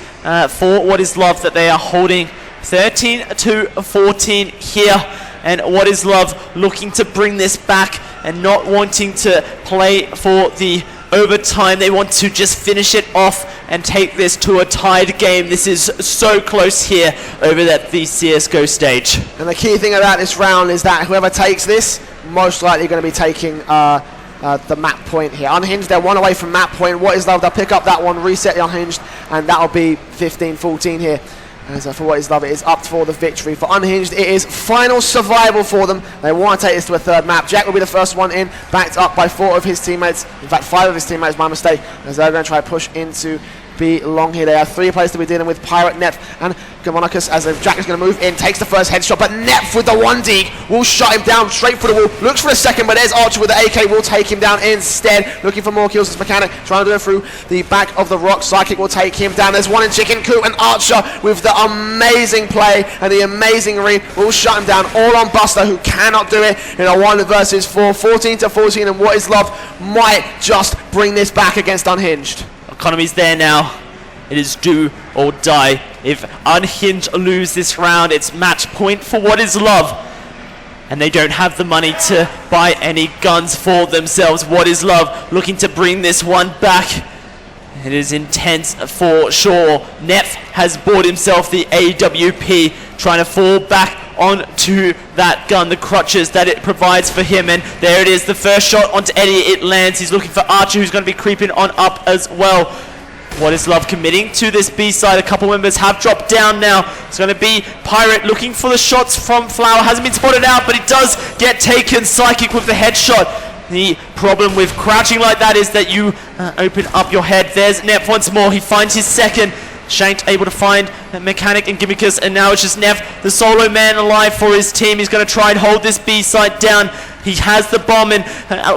for What Is Love that they are holding. 13-14 here, and What Is Love looking to bring this back and not wanting to play for the overtime. They want to just finish it off and take this to a tied game. This is so close here over at the CSGO stage. And the key thing about this round is that whoever takes this, most likely going to be taking the map point here. Unhinged, they're one away from map point. What Is Love, they'll pick up that one, reset the Unhinged, and that'll be 15-14 here. As for What Is Love, it is up for the victory. For Unhinged, it is final survival for them. They want to take this to a third map. Jack will be the first one in, backed up by 4 of his teammates. In fact, 5 of his teammates, my mistake, as they're going to try to push into B long here. They have 3 players to be dealing with, Pirate, Neph, and Gamonicus, as Jack is going to move in, takes the first headshot, but Neph with the 1D will shut him down straight for the wall. Looks for the second, but there's Archer with the AK, will take him down instead. Looking for more kills as Mechanic, trying to do it through the back of the rock. Psychic will take him down. There's one in Chicken Coop, and Archer with the amazing play and the amazing read will shut him down. All on Buster, who cannot do it in a 1 versus 4. 14-14, and What Is Love might just bring this back against Unhinged. Economy's there now. It is do or die. If Unhinged lose this round, it's match point for What Is Love. And they don't have the money to buy any guns for themselves. What Is Love looking to bring this one back. It is intense for sure. Neph has bought himself the AWP, trying to fall back onto that gun, the crutches that it provides for him, and there it is, the first shot onto Eddie, it lands. He's looking for Archer, who's going to be creeping on up as well. What Is Love committing to this B side. A couple members have dropped down now. It's going to be Pirate looking for the shots from Flower. Hasn't been spotted out, but he does get taken. Psychic with the headshot. The problem with crouching like that is that you open up your head. There's Neph once more. He finds his second. Shanked able to find Mechanic and Gimmicus, and now it's just Neph, the solo man alive for his team. He's going to try and hold this B side down. He has the bomb, and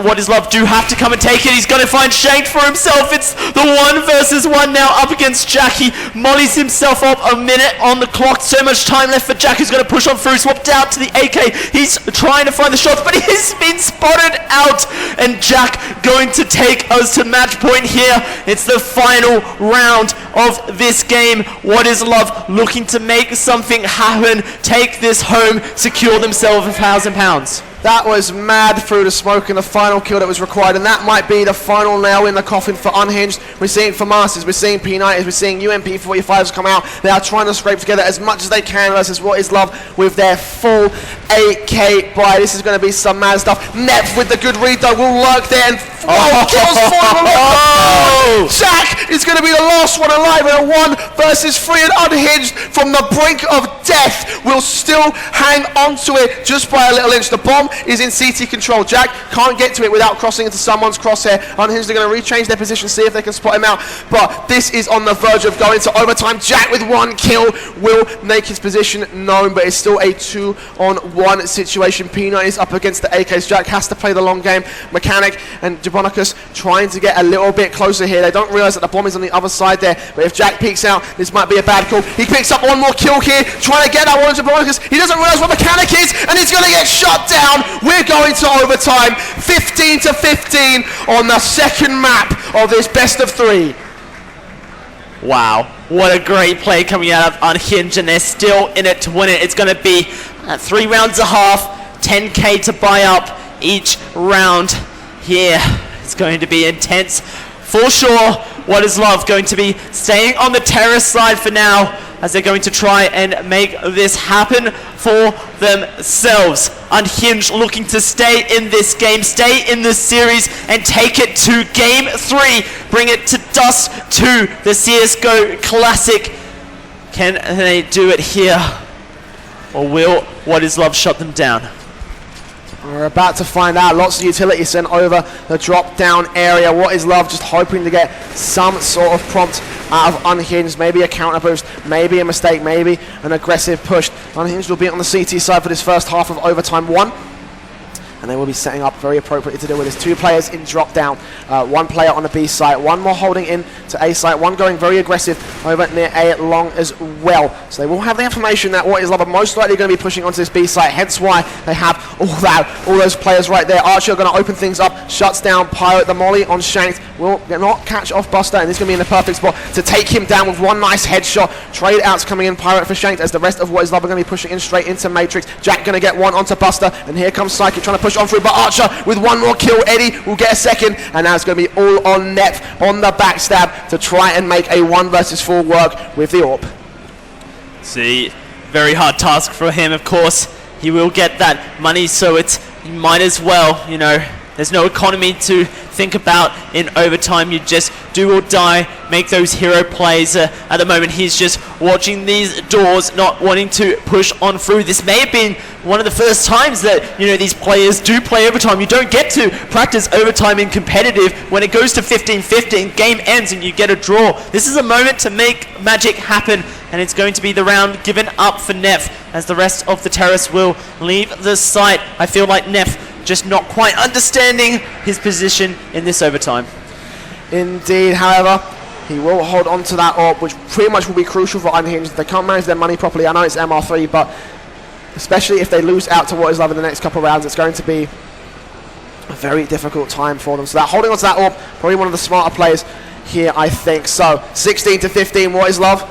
What Is Love do have to come and take it. He's going to find Shanked for himself. It's the 1 versus 1 now up against Jack. He mollies himself up, a minute on the clock. So much time left for Jack, who's going to push on through. Swapped out to the AK. He's trying to find the shots, but he's been spotted out. And Jack going to take us to match point here. It's the final round of this game. What Is Love looking to make something happen, take this home, secure themselves £1,000. That was mad through the smoke, and the final kill that was required, and that might be the final nail in the coffin for Unhinged. We're seeing for Masters, we're seeing P90s, we're seeing UMP45s come out. They are trying to scrape together as much as they can versus What Is Love with their full 8K buy. This is going to be some mad stuff. Neph with the good read though will lurk there, and kills for him. Jack is going to be the last one alive in a 1 versus 3, and Unhinged from the brink of death will still hang on to it just by a little inch. The bomb is in CT control. Jack can't get to it without crossing into someone's crosshair. Unhinged are going to rechange their position, see if they can spot him out, but this is on the verge of going to overtime. Jack with 1 kill will make his position known, but it's still a 2-on-1 situation. P9 is up against the AKs. Jack has to play the long game. Mechanic and Jabonicus trying to get a little bit closer here. They don't realize that the bomb is on the other side there, but if Jack peeks out, this might be a bad call. He picks up 1 more kill here, trying to get that one to Jabonicus. He doesn't realize what Mechanic is, and he's going to get shut down. We're going to overtime, 15-15 on the second map of this best of 3. Wow, what a great play coming out of Unhinged, and they're still in it to win it. It's going to be 3 rounds a half, 10K to buy up each round. here. It's going to be intense for sure. What is Love going to be staying on the terrace side for now, as they're going to try and make this happen for themselves. Unhinged looking to stay in this game, stay in this series, and take it to game 3. Bring it to Dust 2, the CSGO Classic. Can they do it here? Or will What is Love shut them down? We're about to find out. Lots of utility sent over the drop-down area. What is Love just hoping to get some sort of prompt out of Unhinged. Maybe a counter boost, maybe a mistake, maybe an aggressive push. Unhinged will be on the CT side for this first half of overtime 1. And they will be setting up very appropriately to deal with this. 2 players in drop down, 1 player on the B site, 1 more holding in to A site, 1 going very aggressive over near A long as well. So they will have the information that What is Love are most likely going to be pushing onto this B site, hence why they have all those players right there. Archer going to open things up, shuts down Pirate. The molly on Shanked will not catch off Buster, and this is going to be in the perfect spot to take him down with 1 nice headshot. Trade outs coming in, Pirate for Shanked, as the rest of What is Love are going to be pushing in straight into Matrix. Jack going to get 1 onto Buster, and here comes Psychic trying to push on through, but Archer with 1 more kill. Eddie will get a second, and now it's going to be all on Nep on the backstab to try and make a 1 versus 4 work with the AWP. See, very hard task for him, of course. He will get that money, so he might as well, you know. There's no economy to think about in overtime. You just do or die, make those hero plays. At the moment, he's just watching these doors, not wanting to push on through. This may have been one of the first times that, you know, these players do play overtime. You don't get to practice overtime in competitive. When it goes to 15-15, game ends and you get a draw. This is a moment to make magic happen, and it's going to be the round given up for Nef, as the rest of the terrace will leave the site. I feel like Nef just not quite understanding his position in this overtime. Indeed, however, he will hold on to that AWP, which pretty much will be crucial for Unhinged. If they can't manage their money properly, I know it's MR3, but especially if they lose out to What is Love in the next couple of rounds, it's going to be a very difficult time for them. So that holding on to that AWP, probably one of the smarter players here, I think. So 16-15, What is Love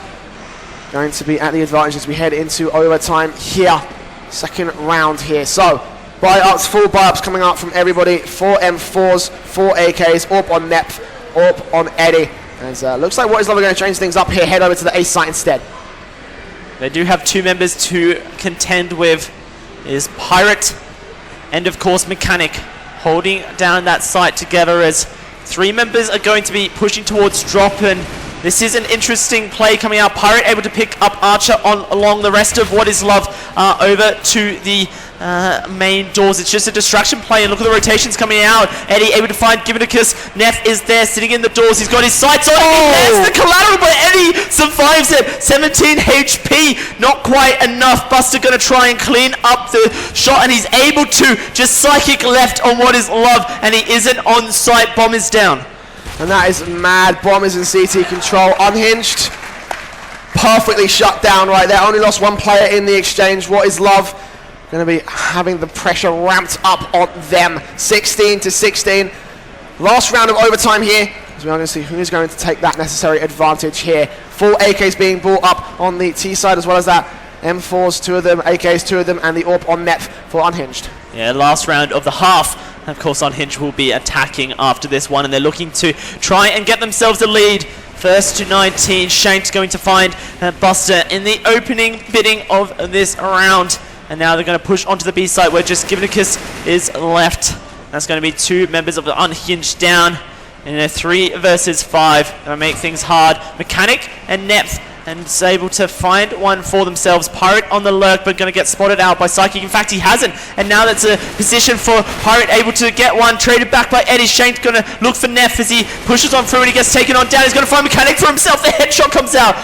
going to be at the advantage as we head into overtime here. Second round here. So buy-ups, full buy-ups coming out from everybody. 4 M4s, 4 AKs, AWP on Nep, AWP on Eddie. And looks like What is Love are going to change things up here, head over to the A site instead. They do have 2 members to contend with, is Pirate and of course Mechanic, holding down that site together, as 3 members are going to be pushing towards drop. And this is an interesting play coming out. Pirate able to pick up Archer along the rest of What is Love over to the main doors. It's just a distraction play, and look at the rotations coming out. Eddie able to find Givinicus. Neff is there sitting in the doors. He's got his sights on. There's the collateral, but Eddie survives it. 17 HP, not quite enough. Buster gonna try and clean up the shot, and he's able to. Just Psychic left on What is Love, and he isn't on site. Bomb is down. And that is mad. Bomb is in CT control. Unhinged, perfectly shut down right there. Only lost 1 player in the exchange. What is Love going to be having the pressure ramped up on them. 16-16. Last round of overtime here, as we are going to see who is going to take that necessary advantage here. 4 AKs being brought up on the T side, as well as that M4s, 2 of them, AKs, 2 of them, and the AWP on Nep for Unhinged. Yeah, last round of the half. Of course, Unhinged will be attacking after this one, and they're looking to try and get themselves a lead. First to 19, Shank's going to find Buster in the opening bidding of this round. And now they're going to push onto the B site, where just Givinicus is left. That's going to be 2 members of the Unhinged down in a 3 versus 5. Going to make things hard. Mechanic and Neph, and is able to find one for themselves. Pirate on the lurk, but going to get spotted out by Psychic. In fact, he hasn't. And now that's a position for Pirate, able to get one. Traded back by Eddie. Shank's going to look for Neff as he pushes on through, and he gets taken on down. He's going to find Mechanic for himself. The headshot comes out.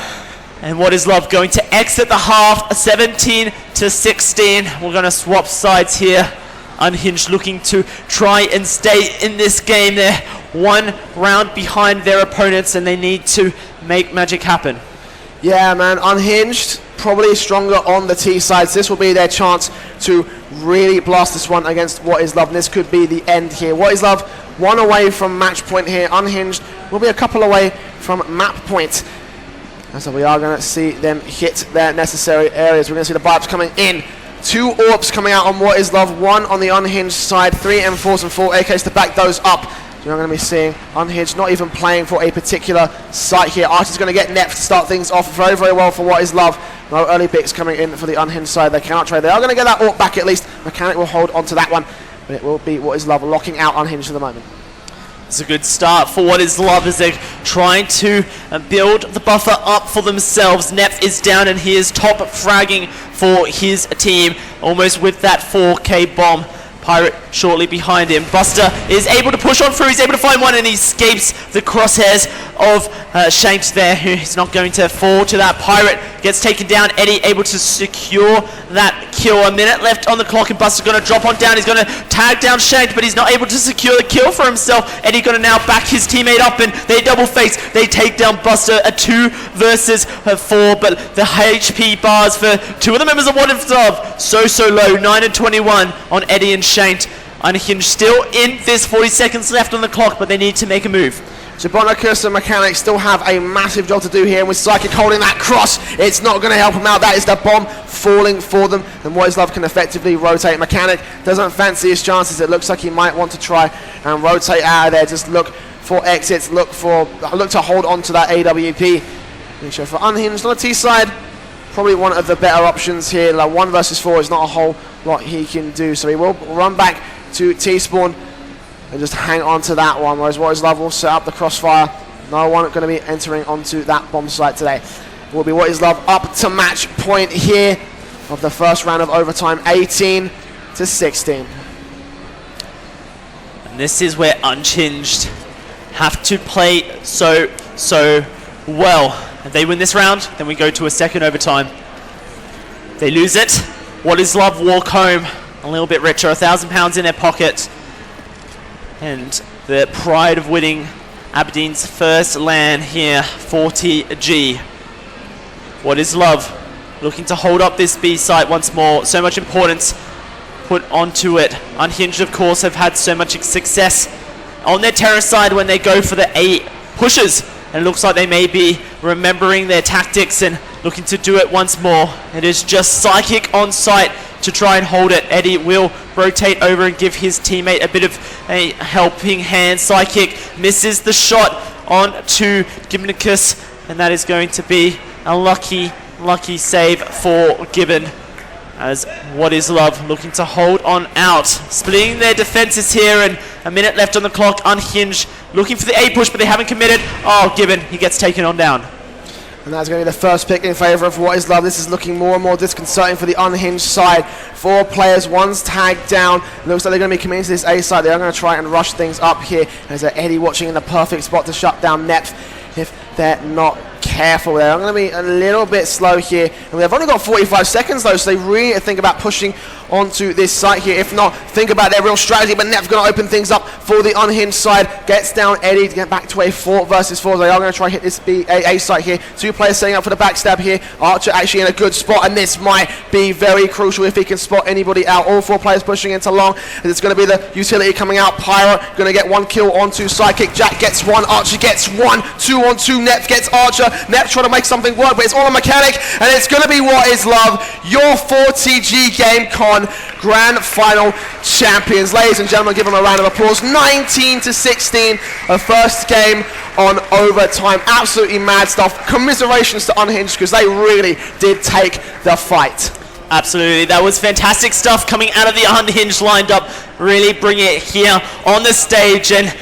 And What is Love going to exit the half, 17-16. We're going to swap sides here. Unhinged looking to try and stay in this game. They're 1 round behind their opponents, and they need to make magic happen. Yeah, man, Unhinged probably stronger on the T sides. This will be their chance to really blast this one against What is Love, and this could be the end here. What is Love 1 away from match point here. Unhinged will be a couple away from map point. And so we are going to see them hit their necessary areas. We're going to see the buy-ups coming in 2 AWPs coming out on What Is Love, 1 on the Unhinged side, 3 M4s and 4 AKs to back those up. You're going to be seeing Unhinged not even playing for a particular site here. Archer's going to get Nep to start things off very, very well for What Is Love. No early picks coming in for the Unhinged side. They cannot trade. They are going to get that AWP back at least. Mechanic will hold on to that one, but it will be What Is Love locking out Unhinged for the moment. It's a good start for What Is Love as they're trying to build the buffer up for themselves. Nep is down and he is top fragging for his team, almost with that 4K bomb. Pirate shortly behind him. Buster is able to push on through. He's able to find one and he escapes the crosshairs of Shanks there, who is not going to fall to that. Pirate gets taken down. Eddie able to secure that kill. A minute left on the clock and Buster's going to drop on down. He's going to tag down Shanks, but he's not able to secure the kill for himself. Eddie going to now back his teammate up and they double face. They take down Buster, a 2 versus 4, but the HP bars for 2 of the members of What Is Love so low, 9 and 21 on Eddie and Shanks. Unhinged still in this, 40 seconds left on the clock, but they need to make a move. Jabonicus and Mechanic still have a massive job to do here, and with Psychic holding that cross, it's not going to help him out. That is the bomb falling for them, and What Is Love can effectively rotate. Mechanic doesn't fancy his chances. It looks like he might want to try and rotate out of there. Just look for exits, look to hold on to that AWP. So for Unhinged on the T side, probably one of the better options here. Like 1 versus 4 is not a whole lot he can do, so he will run back to T-Spawn and just hang on to that one, whereas What Is Love will set up the crossfire. No one going to be entering onto that bomb site today. It will be What Is Love up to match point here of the first round of overtime, 18 to 16. And this is where Unhinged have to play so well. If they win this round, then we go to a second overtime. They lose it. What Is Love walk home a little bit richer, £1,000 in their pocket, and the pride of winning Aberdeen's first LAN here, 40G. What Is Love looking to hold up this B site once more. So much importance put onto it. Unhinged, of course, have had so much success on their terror side when they go for the A pushes, and it looks like they may be remembering their tactics and looking to do it once more. It is just Psychic on site to try and hold it. Eddie will rotate over and give his teammate a bit of a helping hand. Psychic misses the shot on to Gibnicus, and that is going to be a lucky save for Gibbon, as What Is Love looking to hold on out. Splitting their defenses here, and a minute left on the clock. Unhinged looking for the A push, but they haven't committed. Oh, Gibbon, he gets taken on down. And that's going to be the first pick in favour of What Is Love. This is looking more and more disconcerting for the Unhinged side. 4 players, one's tagged down. Looks like they're going to be coming into this A side. They are going to try and rush things up here. There's Eddie watching in the perfect spot to shut down Nep if they're not careful. They're going to be a little bit slow here. And they've only got 45 seconds though, so they really need to think about pushing onto this site here. If not, think about their real strategy. But Nep's going to open things up for the Unhinged side. Gets down Eddie to get back to a 4 versus 4. They are going to try hit this A site here. 2 players setting up for the backstab here. Archer actually in a good spot, and this might be very crucial if he can spot anybody out. All 4 players pushing into long. And it's going to be the utility coming out. Pyro going to get 1 kill onto Psychic. Jack gets 1. Archer gets 1. 2 on 2. Nep gets Archer. Nep trying to make something work, but it's all a Mechanic, and it's going to be What Is Love, your 40G GameCon Grand Final champions. Ladies and gentlemen, give them a round of applause. 19 to 16, a first game on overtime. Absolutely mad stuff. Commiserations to Unhinged, because they really did take the fight. Absolutely, that was fantastic stuff coming out of the Unhinged lined up. Really bring it here on the stage, and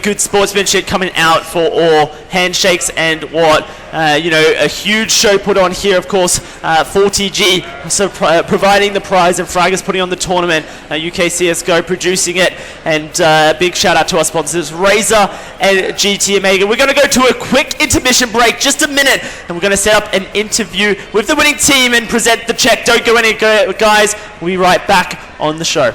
good sportsmanship coming out for all. Handshakes and what, a huge show put on here, of course. 40G so providing the prize, and Fraggers putting on the tournament. UK CSGO producing it, and big shout out to our sponsors, Razer and GT Omega. We're going to go to a quick intermission break, just a minute, and we're going to set up an interview with the winning team and present the check. Don't go anywhere, guys. We'll be right back on the show.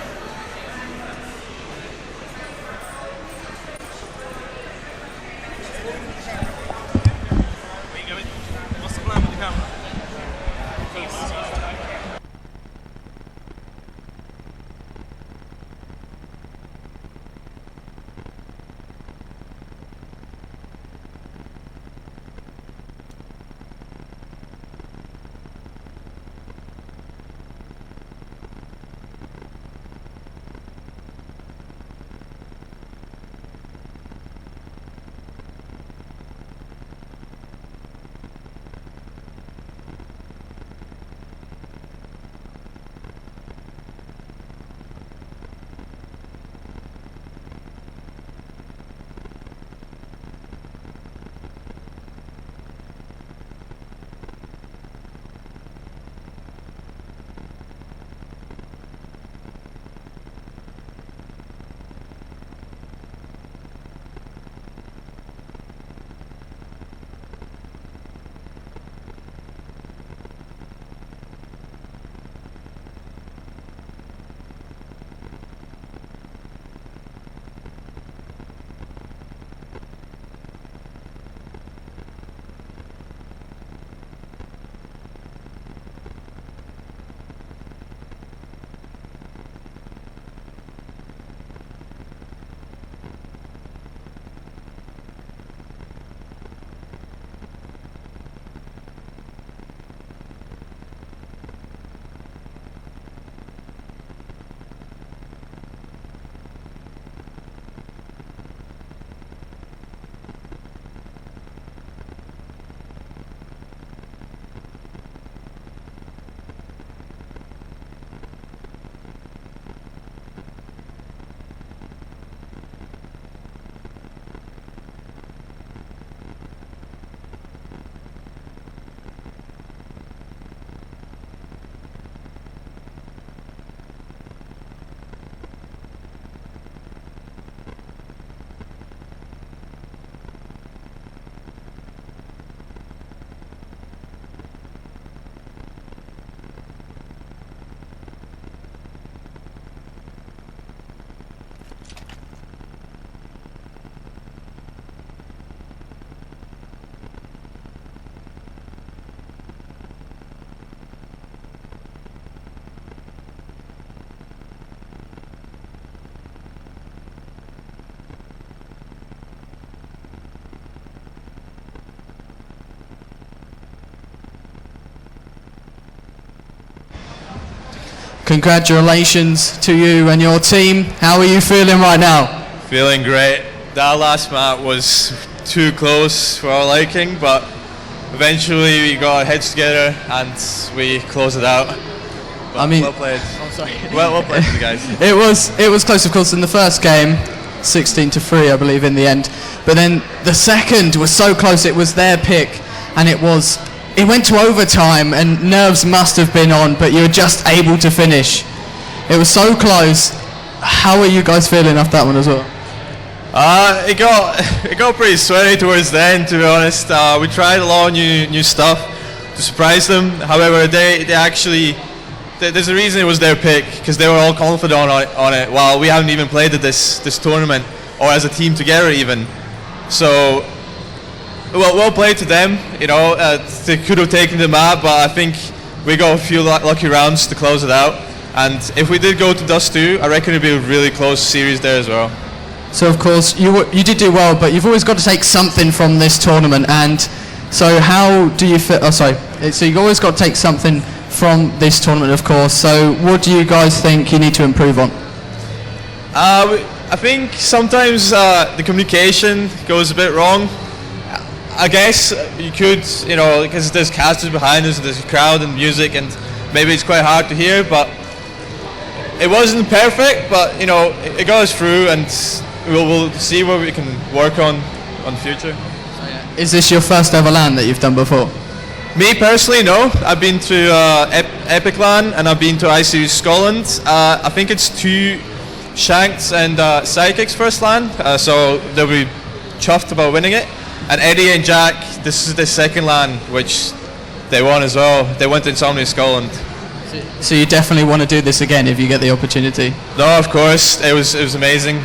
Congratulations to you and your team. How are you feeling right now? Feeling great. That last map was too close for our liking, but eventually we got our heads together and we closed it out. But I mean, well played. Oh, sorry. well played, you guys. It was close, of course, in the first game, 16-3, I believe, in the end. But then the second was so close. It was their pick, and it went to overtime, and nerves must have been on, but you were just able to finish. It was so close. How are you guys feeling after that one as well? It got pretty sweaty towards the end, to be honest. We tried a lot of new stuff to surprise them. However, they actually, there's a reason it was their pick, because they were all confident on it while we haven't even played this tournament, or as a team together even. So, well played to them. You know, they could have taken the map, but I think we got a few lucky rounds to close it out. And if we did go to Dust 2, I reckon it'd be a really close series there as well. So of course you did do well, but you've always got to take something from this tournament. And so how do you feel? Oh, sorry. So you've always got to take something from this tournament, of course. So what do you guys think you need to improve on? I think sometimes the communication goes a bit wrong. I guess you could, you know, because there's casters behind us, there's a crowd and music, and maybe it's quite hard to hear, but it wasn't perfect, but you know, it got us through, and we'll see what we can work on the future. Is this your first ever LAN that you've done before? Me personally, no. I've been to Epic LAN and I've been to ICU Scotland. I think it's 2 Shanks and Psychics first LAN, so they'll be chuffed about winning it. And Eddie and Jack, this is the second LAN, which they won as well. They went to Insomnia Scotland. So you definitely want to do this again if you get the opportunity? No, of course. It was amazing.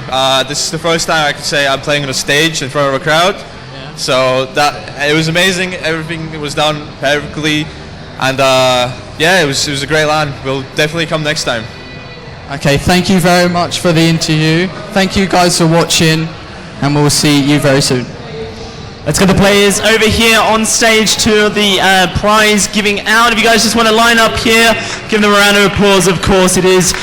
This is the first time I could say I'm playing on a stage in front of a crowd. Yeah. So it was amazing. Everything was done perfectly, and yeah, it was a great LAN. We'll definitely come next time. Okay, thank you very much for the interview. Thank you guys for watching, and we'll see you very soon. Let's get the players over here on stage to the prize giving out. If you guys just want to line up here, give them a round of applause. Of course, it is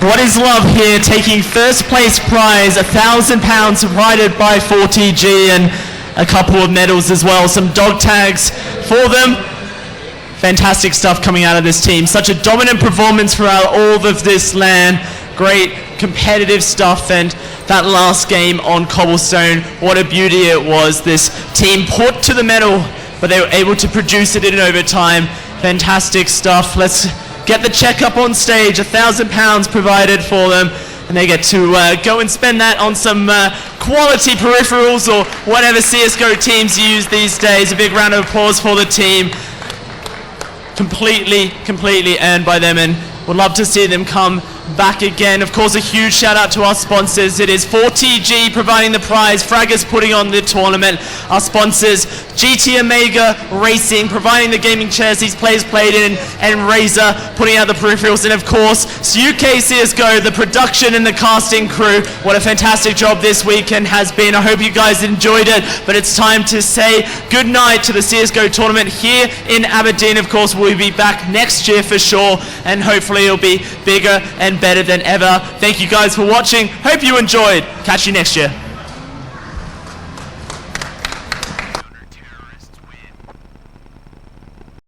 What Is Love here, taking first place prize, £1,000 provided by 4TG, and a couple of medals as well, some dog tags for them. Fantastic stuff coming out of this team. Such a dominant performance throughout all of this LAN. Great competitive stuff, and that last game on Cobblestone, what a beauty it was. This team put to the medal, but they were able to produce it in overtime. Fantastic stuff. Let's get the check up on stage. £1,000 provided for them, and they get to go and spend that on some quality peripherals or whatever CSGO teams use these days. A big round of applause for the team. Completely earned by them, and would love to see them come back again. Of course, a huge shout out to our sponsors. It is 4TG providing the prize, Fraggers putting on the tournament. Our sponsors, GT Omega Racing providing the gaming chairs these players played in, and Razer putting out the peripherals, and of course UK CSGO, the production and the casting crew. What a fantastic job this weekend has been. I hope you guys enjoyed it, but it's time to say good night to the CSGO tournament here in Aberdeen. Of course, we'll be back next year for sure, and hopefully it'll be bigger and better than ever. Thank you guys for watching. Hope you enjoyed. Catch you next year.